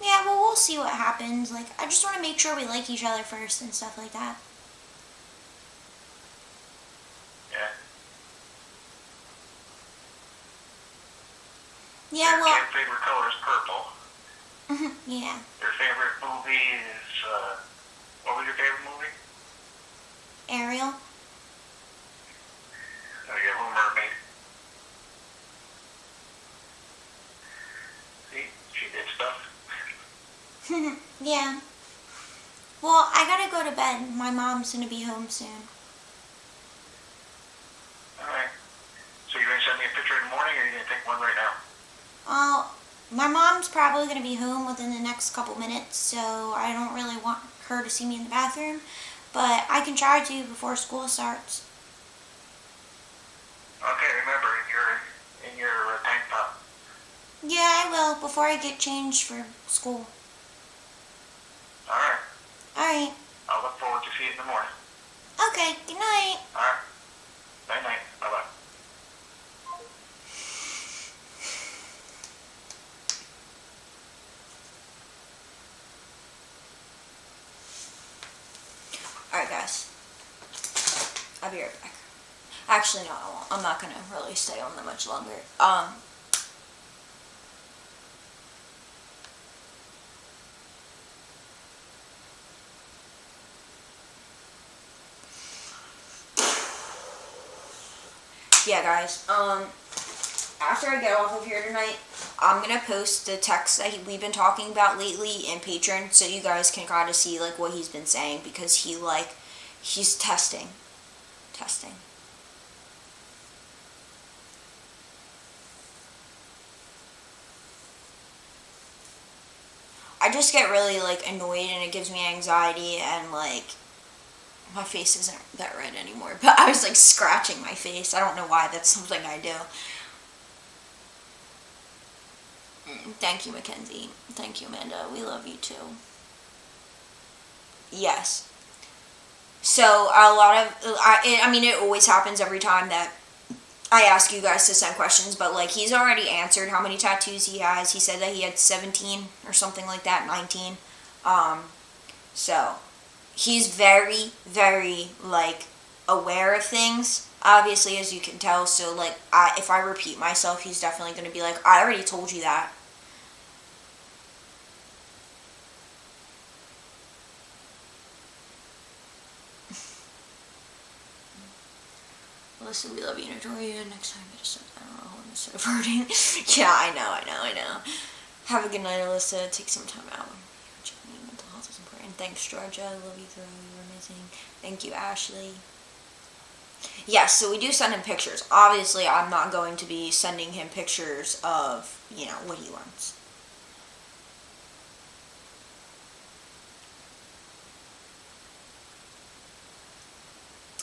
Yeah, well, we'll see what happens. Like, I just want to make sure we like each other first and stuff like that. Yeah. Yeah, well. Your favorite color is purple. Yeah. Your favorite movie is, what was your favorite movie? Ariel. Oh, yeah, Little Mermaid. See, she did stuff. Yeah. Well, I gotta go to bed. My mom's gonna be home soon. Alright. So you're going to send me a picture in the morning, or are you going to take one right now? My mom's probably gonna be home within the next couple minutes, so I don't really want her to see me in the bathroom. But I can try to before school starts. Okay, remember, in your tank top. I will, before I get changed for school. Alright. Alright. I'll look forward to seeing you in the morning. Okay, good night. Alright. Night night. Bye-bye. Alright, guys. I'll be right back. Actually, no, I won't. I'm not gonna really stay on that much longer. Yeah, guys. After I get off of here tonight, I'm gonna post the text that we've been talking about lately in Patreon, so you guys can kind of see like what he's been saying, because he's testing. I just get really like annoyed, and it gives me anxiety, and like my face isn't that red anymore. But I was like scratching my face. I don't know why. That's something I do. Thank you, Mackenzie. Thank you, Amanda. We love you too. Yes. So a lot of I mean, it always happens every time that I ask you guys to send questions, but like he's already answered how many tattoos he has. He said that he had 17 or something like that, 19. So he's very, very like aware of things, obviously, as you can tell. So like if I repeat myself, he's definitely going to be like, I already told you that. Melissa, we love you and adore you. Next time, I just I don't know how instead of hurting. Yeah, I know. Have a good night, Alyssa. Take some time out. Mental health is important. Thanks, Georgia. I love you, girl. You're amazing. Thank you, Ashley. Yes, so we do send him pictures. Obviously, I'm not going to be sending him pictures of, what he wants.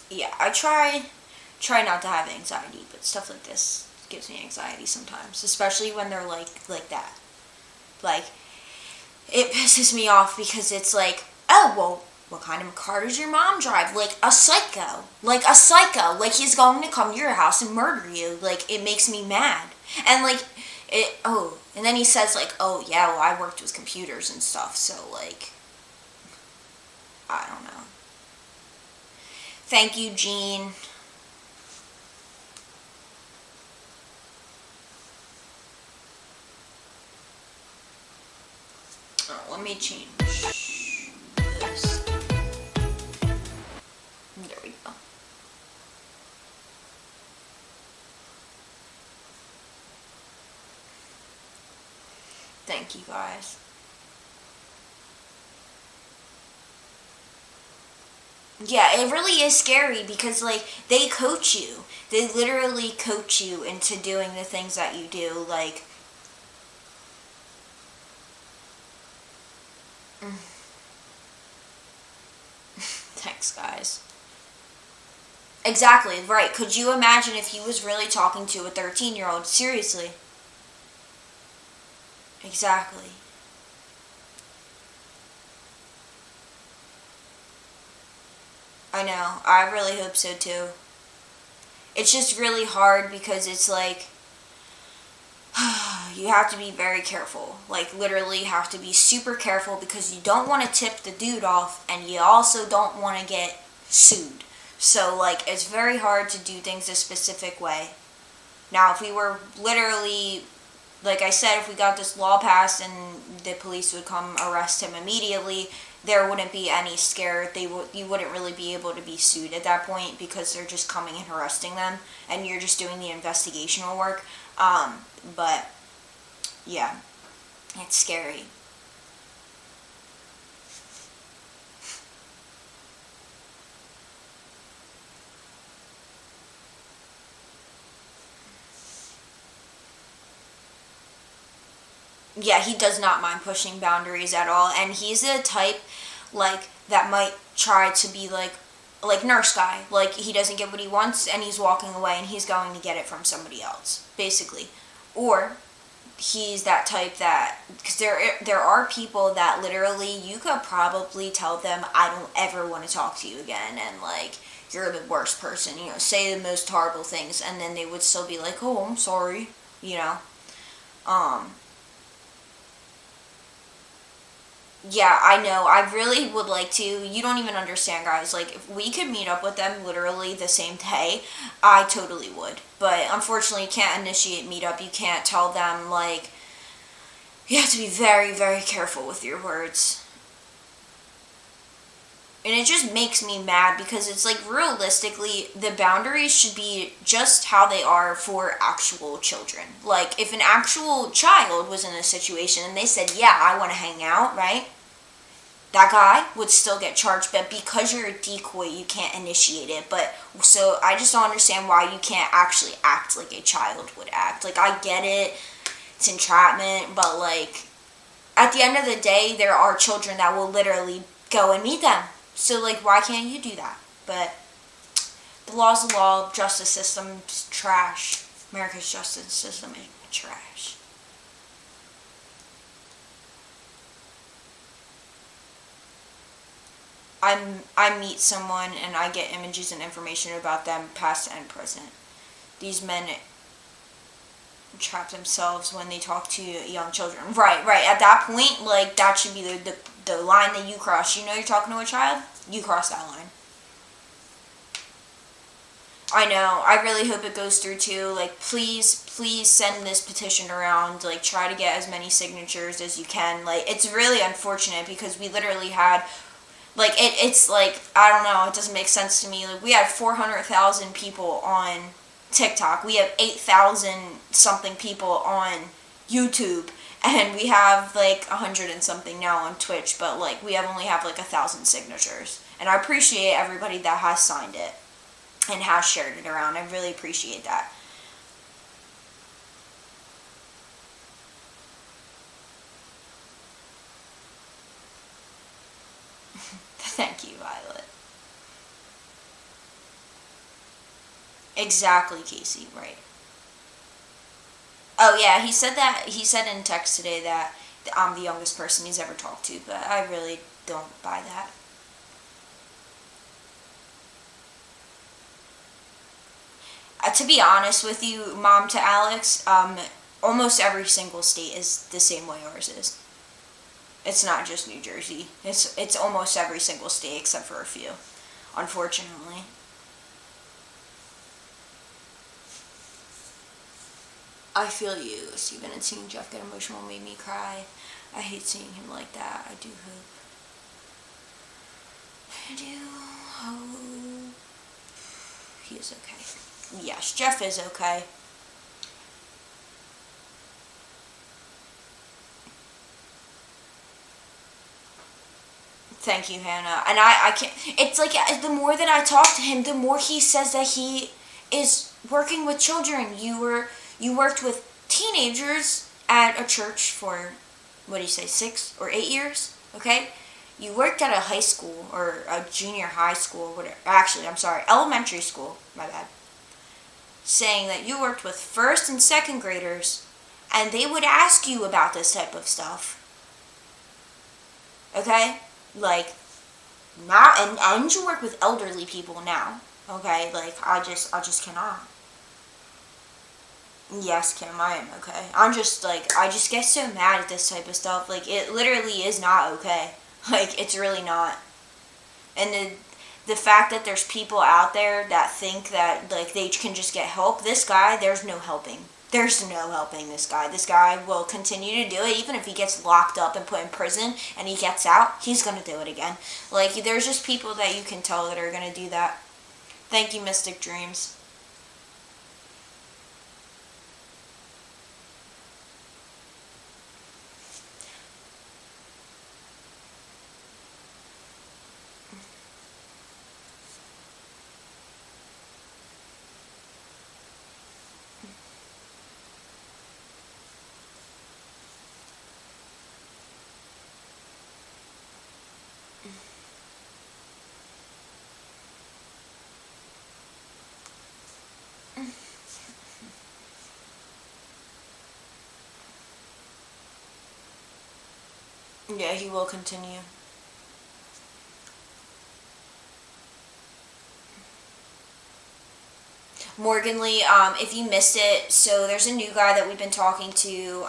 Yeah, I try not to have anxiety, but stuff like this gives me anxiety sometimes, especially when they're like that. Like, it pisses me off because it's like, oh, well, what kind of car does your mom drive? Like a psycho. Like he's going to come to your house and murder you. Like, it makes me mad. And like, and then he says like, oh yeah, well, I worked with computers and stuff, so like, I don't know. Thank you, Jean. Oh, let me change this. There we go. Thank you, guys. Yeah, it really is scary because, like, they coach you. They literally coach you into doing the things that you do, like... Thanks, guys. Exactly, right. Could you imagine if he was really talking to a 13-year-old? Seriously. Exactly. I know. I really hope so, too. It's just really hard because it's like... you have to be very careful. Like, literally have to be super careful because you don't want to tip the dude off and you also don't want to get sued. So, like, it's very hard to do things a specific way. Now, if we were literally, like I said, if we got this law passed and the police would come arrest him immediately, there wouldn't be any scare. You wouldn't really be able to be sued at that point because they're just coming and arresting them and you're just doing the investigational work. But, yeah, it's scary. Yeah, he does not mind pushing boundaries at all, and he's the type, like, that might try to be, like nurse guy. Like, he doesn't get what he wants, and he's walking away, and he's going to get it from somebody else, basically. Or he's that type that, because there are people that literally you could probably tell them, I don't ever want to talk to you again, and like you're the worst person, say the most horrible things, and then they would still be like, oh, I'm sorry, you know. Um, yeah, I know. I really would like to. You don't even understand, guys. Like, if we could meet up with them literally the same day, I totally would. But unfortunately, you can't initiate meetup. You can't tell them, like, you have to be very, very careful with your words. And it just makes me mad because it's like, realistically, the boundaries should be just how they are for actual children. Like, if an actual child was in a situation and they said, yeah, I want to hang out, right? That guy would still get charged, but because you're a decoy, you can't initiate it. But so I just don't understand why you can't actually act like a child would act. Like, I get it, it's entrapment, but like at the end of the day, there are children that will literally go and meet them. So like, why can't you do that? But the law's the law. Justice system's trash. America's justice system is trash. I meet someone and I get images and information about them, past and present. These men trap themselves when they talk to young children. Right. At that point, like, that should be the line that you cross. You know you're talking to a child? You cross that line. I know. I really hope it goes through too. Like, please send this petition around. Like, try to get as many signatures as you can. Like, it's really unfortunate because we literally had, like, it's like, I don't know, it doesn't make sense to me. Like, we had 400,000 people on TikTok. We have 8,000 something people on YouTube. And we have like 100 and something now on Twitch. But like, we only have like 1,000 signatures. And I appreciate everybody that has signed it and has shared it around. I really appreciate that. Thank you, Violet. Exactly, Casey, right. Oh yeah, he said in text today that I'm the youngest person he's ever talked to, but I really don't buy that. To be honest with you, Mom to Alex, almost every single state is the same way ours is. It's not just New Jersey. It's almost every single state except for a few, unfortunately. I feel you, Steven, and seeing Jeff get emotional made me cry. I hate seeing him like that. I do hope he is okay. Yes, Jeff is okay. Thank you, Hannah. And I can't, it's like, the more that I talk to him, the more he says that he is working with children. You worked with teenagers at a church for, what do you say, 6 or 8 years? Okay? You worked at a high school or a junior high school, whatever. Actually, I'm sorry, elementary school. My bad. Saying that you worked with first and second graders, and they would ask you about this type of stuff. Okay? Like, now, and you work with elderly people now. Okay? Like, I just cannot. Yes, Kim, I am okay. I'm just like, I just get so mad at this type of stuff. Like, it literally is not okay. Like, it's really not. And the fact that there's people out there that think that, like, they can just get help. This guy, there's no helping. There's no helping this guy. This guy will continue to do it. Even if he gets locked up and put in prison and he gets out, he's going to do it again. Like, there's just people that you can tell that are going to do that. Thank you, Mystic Dreams. Yeah, he will continue. Morgan Lee, if you missed it, so there's a new guy that we've been talking to.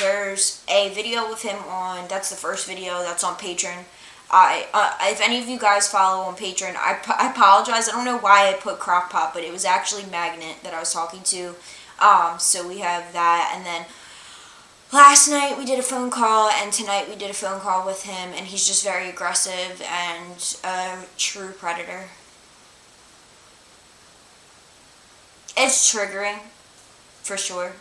There's a video with him on, that's the first video, that's on Patreon. If any of you guys follow on Patreon, I apologize. I don't know why I put Crockpot, but it was actually Magnet that I was talking to. So we have that, and then last night we did a phone call, and tonight we did a phone call with him, and he's just very aggressive and a true predator. It's triggering, for sure.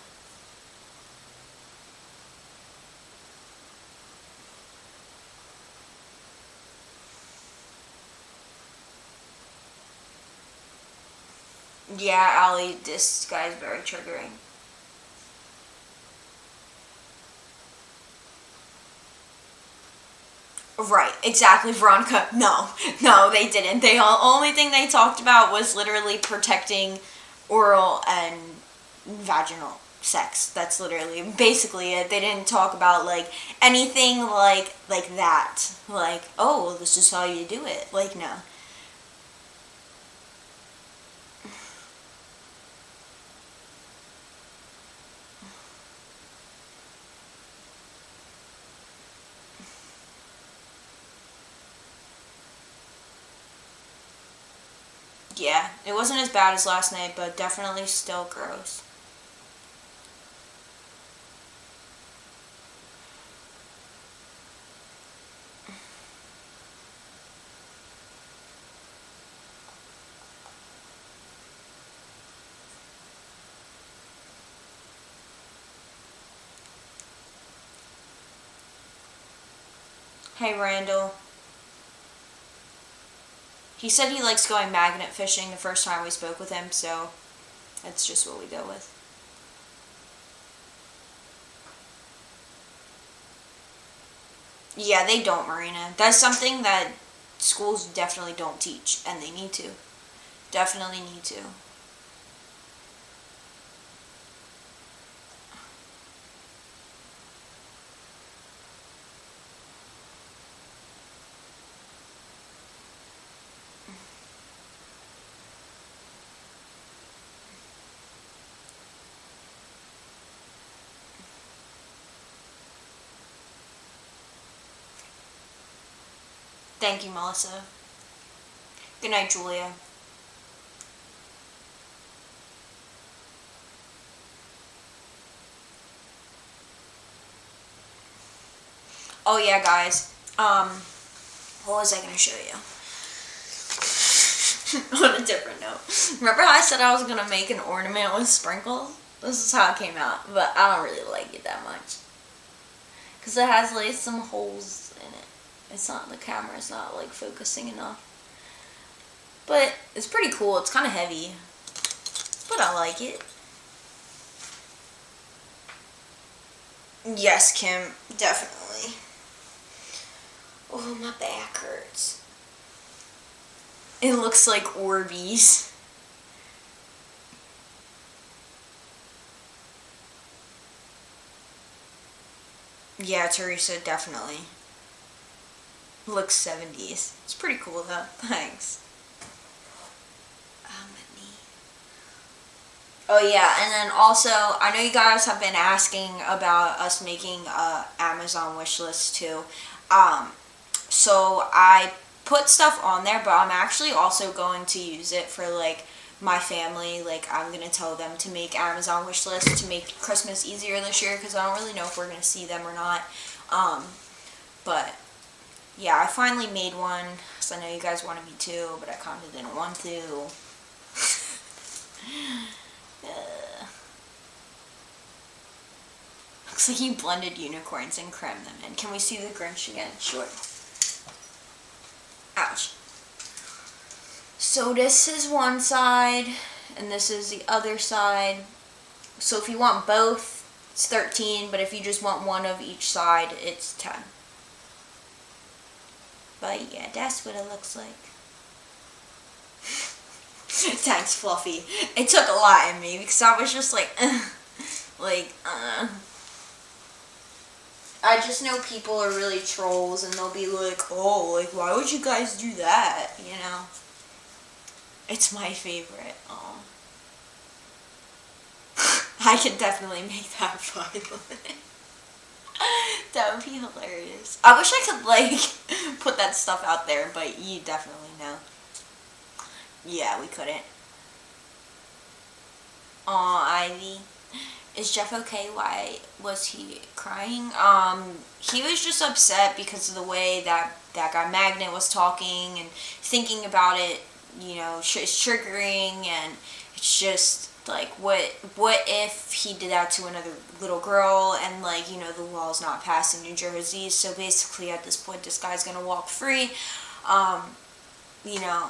Yeah, Ali, this guy's very triggering. Right, exactly, Veronica. No, they didn't. Only thing they talked about was literally protecting oral and vaginal sex. That's literally basically it. They didn't talk about like anything like that. Like, oh, this is how you do it. Like, no. Yeah, it wasn't as bad as last night, but definitely still gross. Hey, Randall. He said he likes going magnet fishing the first time we spoke with him, so that's just what we go with. Yeah, they don't, Marina. That's something that schools definitely don't teach, and they need to. Definitely need to. Thank you, Melissa. Good night, Julia. Oh yeah, guys. What was I gonna show you? On a different note. Remember how I said I was gonna make an ornament with sprinkles? This is how it came out, but I don't really like it that much. Cause it has like some holes in it. It's not, the camera's not like focusing enough. But it's pretty cool. It's kind of heavy, but I like it. Yes, Kim, definitely. Oh, my back hurts. It looks like Orbeez. Yeah, Teresa, definitely. Looks 70s. It's pretty cool though. Thanks. Oh yeah, and then also, I know you guys have been asking about us making a Amazon wish list too. So I put stuff on there, but I'm actually also going to use it for like my family. Like, I'm gonna tell them to make Amazon wish lists to make Christmas easier this year, because I don't really know if we're gonna see them or not. But yeah, I finally made one, because I know you guys wanted me to, but I kind of didn't want to. Looks like you blended unicorns and crammed them in. Can we see the Grinch again? Sure. Ouch. So this is one side, and this is the other side. So if you want both, it's 13, but if you just want one of each side, it's 10. But yeah, that's what it looks like. Thanks, Fluffy. It took a lot in me, because I was just like, I I just know people are really trolls, and they'll be like, oh, like, why would you guys do that, you know? It's my favorite. Oh. I could definitely make that violent. That would be hilarious. I wish I could, like, put that stuff out there, but you definitely know. Yeah, we couldn't. Aw, Ivy. Is Jeff okay? Why was he crying? He was just upset because of the way that guy Magnet was talking and thinking about it, you know, it's triggering, and it's just like, what if he did that to another little girl, and, like, you know, the law's not passed in New Jersey, so basically at this point this guy's gonna walk free. You know,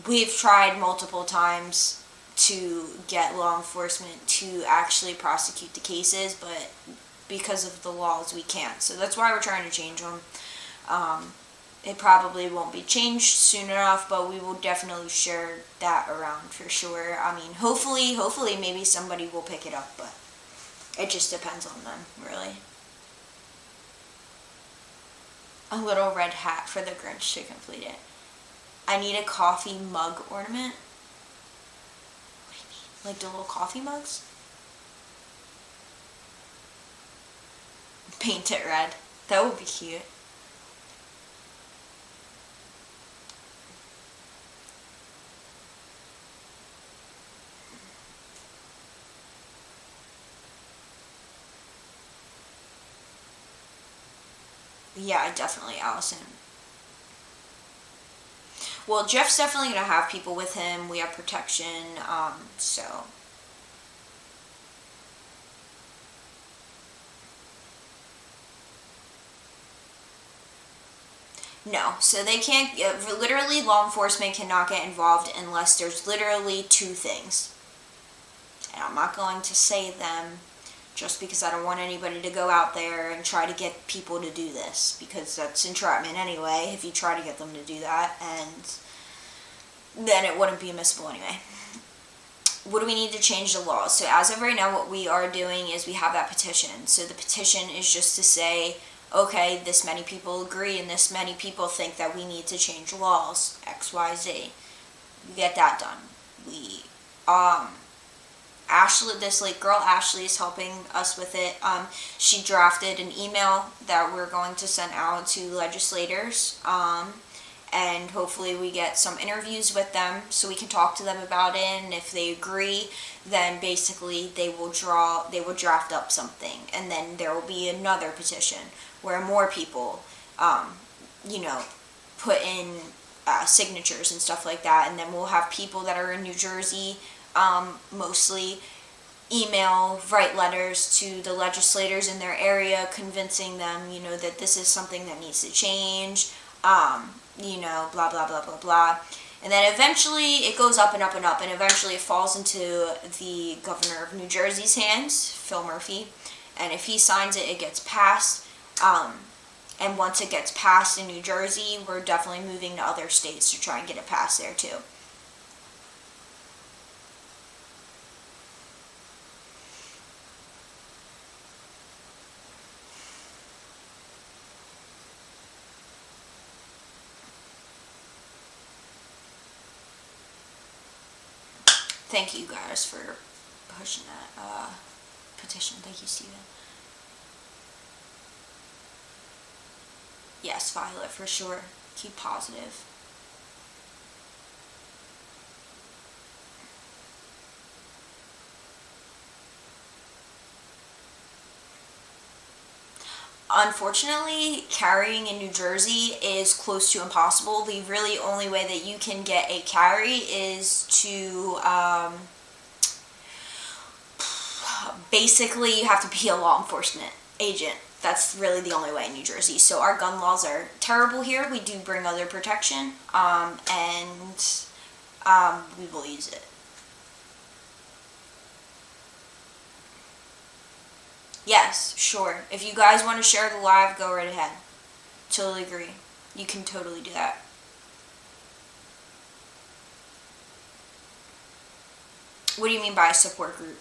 we've tried multiple times to get law enforcement to actually prosecute the cases, but because of the laws we can't. So that's why we're trying to change them. It probably won't be changed soon enough, but we will definitely share that around for sure. I mean, hopefully maybe somebody will pick it up, but it just depends on them, really. A little red hat for the Grinch to complete it. I need a coffee mug ornament. Like the little coffee mugs? Paint it red. That would be cute. Yeah, definitely, Allison. Well, Jeff's definitely going to have people with him. We have protection, so. No, so they can't, literally law enforcement cannot get involved unless there's literally two things. And I'm not going to say them just because I don't want anybody to go out there and try to get people to do this, because that's entrapment anyway, if you try to get them to do that, and then it wouldn't be admissible anyway. What do we need to change the laws? So as of right now, what we are doing is we have that petition. So the petition is just to say, okay, this many people agree and this many people think that we need to change laws, X, Y, Z. We get that done. We, Ashley, this like girl Ashley is helping us with it. She drafted an email that we're going to send out to legislators, and hopefully we get some interviews with them so we can talk to them about it. And if they agree, then basically they will draft up something, and then there will be another petition where more people, put in signatures and stuff like that, and then we'll have people that are in New Jersey. Mostly write letters to the legislators in their area, convincing them, that this is something that needs to change, blah, blah, blah, blah, blah. And then eventually it goes up and up and up, and eventually it falls into the governor of New Jersey's hands, Phil Murphy, and if he signs it, it gets passed. And once it gets passed in New Jersey, we're definitely moving to other states to try and get it passed there too. Thank you guys for pushing that petition. Thank you, Steven. Yes, file it for sure. Keep positive. Unfortunately, carrying in New Jersey is close to impossible. The really only way that you can get a carry is to, basically you have to be a law enforcement agent. That's really the only way in New Jersey. So our gun laws are terrible here. We do bring other protection, and we will use it. Yes, sure. If you guys want to share the live, go right ahead. Totally agree. You can totally do that. What do you mean by a support group?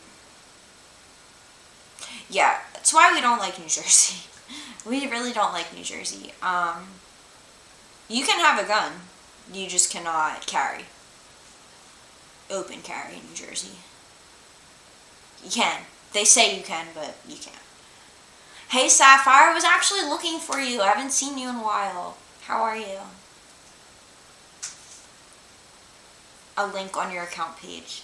Yeah, that's why we don't like New Jersey. We really don't like New Jersey. You can have a gun. You just cannot carry. Open carry in New Jersey. You can. They say you can, but you can't. Hey, Sapphire, I was actually looking for you. I haven't seen you in a while. How are you? A link on your account page.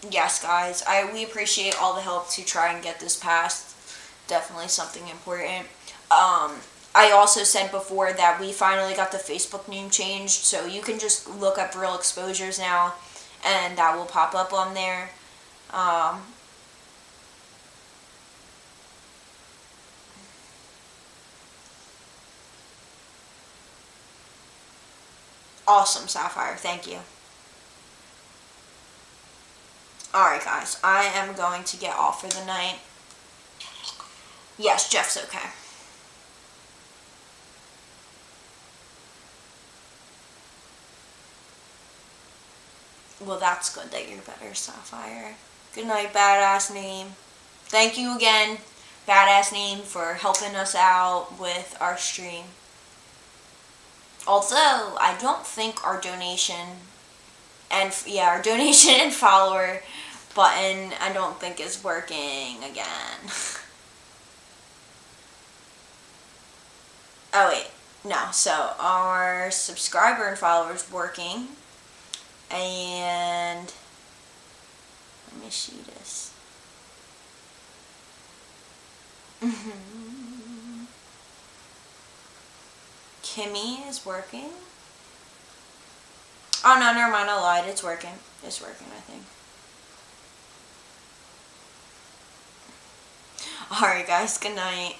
Yes, guys, we appreciate all the help to try and get this passed. Definitely something important. I also said before that we finally got the Facebook name changed, so you can just look up Realexposures now, and that will pop up on there. Awesome, Sapphire. Thank you. Alright, guys. I am going to get off for the night. Yes, Jeff's okay. Well, that's good that you're better, Sapphire. Good night, Badass Name. Thank you again, Badass Name, for helping us out with our stream. Although, I don't think our donation and follower button, I don't think is working again. Oh, wait. No, so our subscriber and followers working. And let me see this. Kimmy is working. Oh no, never mind, I lied. It's working. It's working, I think. Alright guys, good night.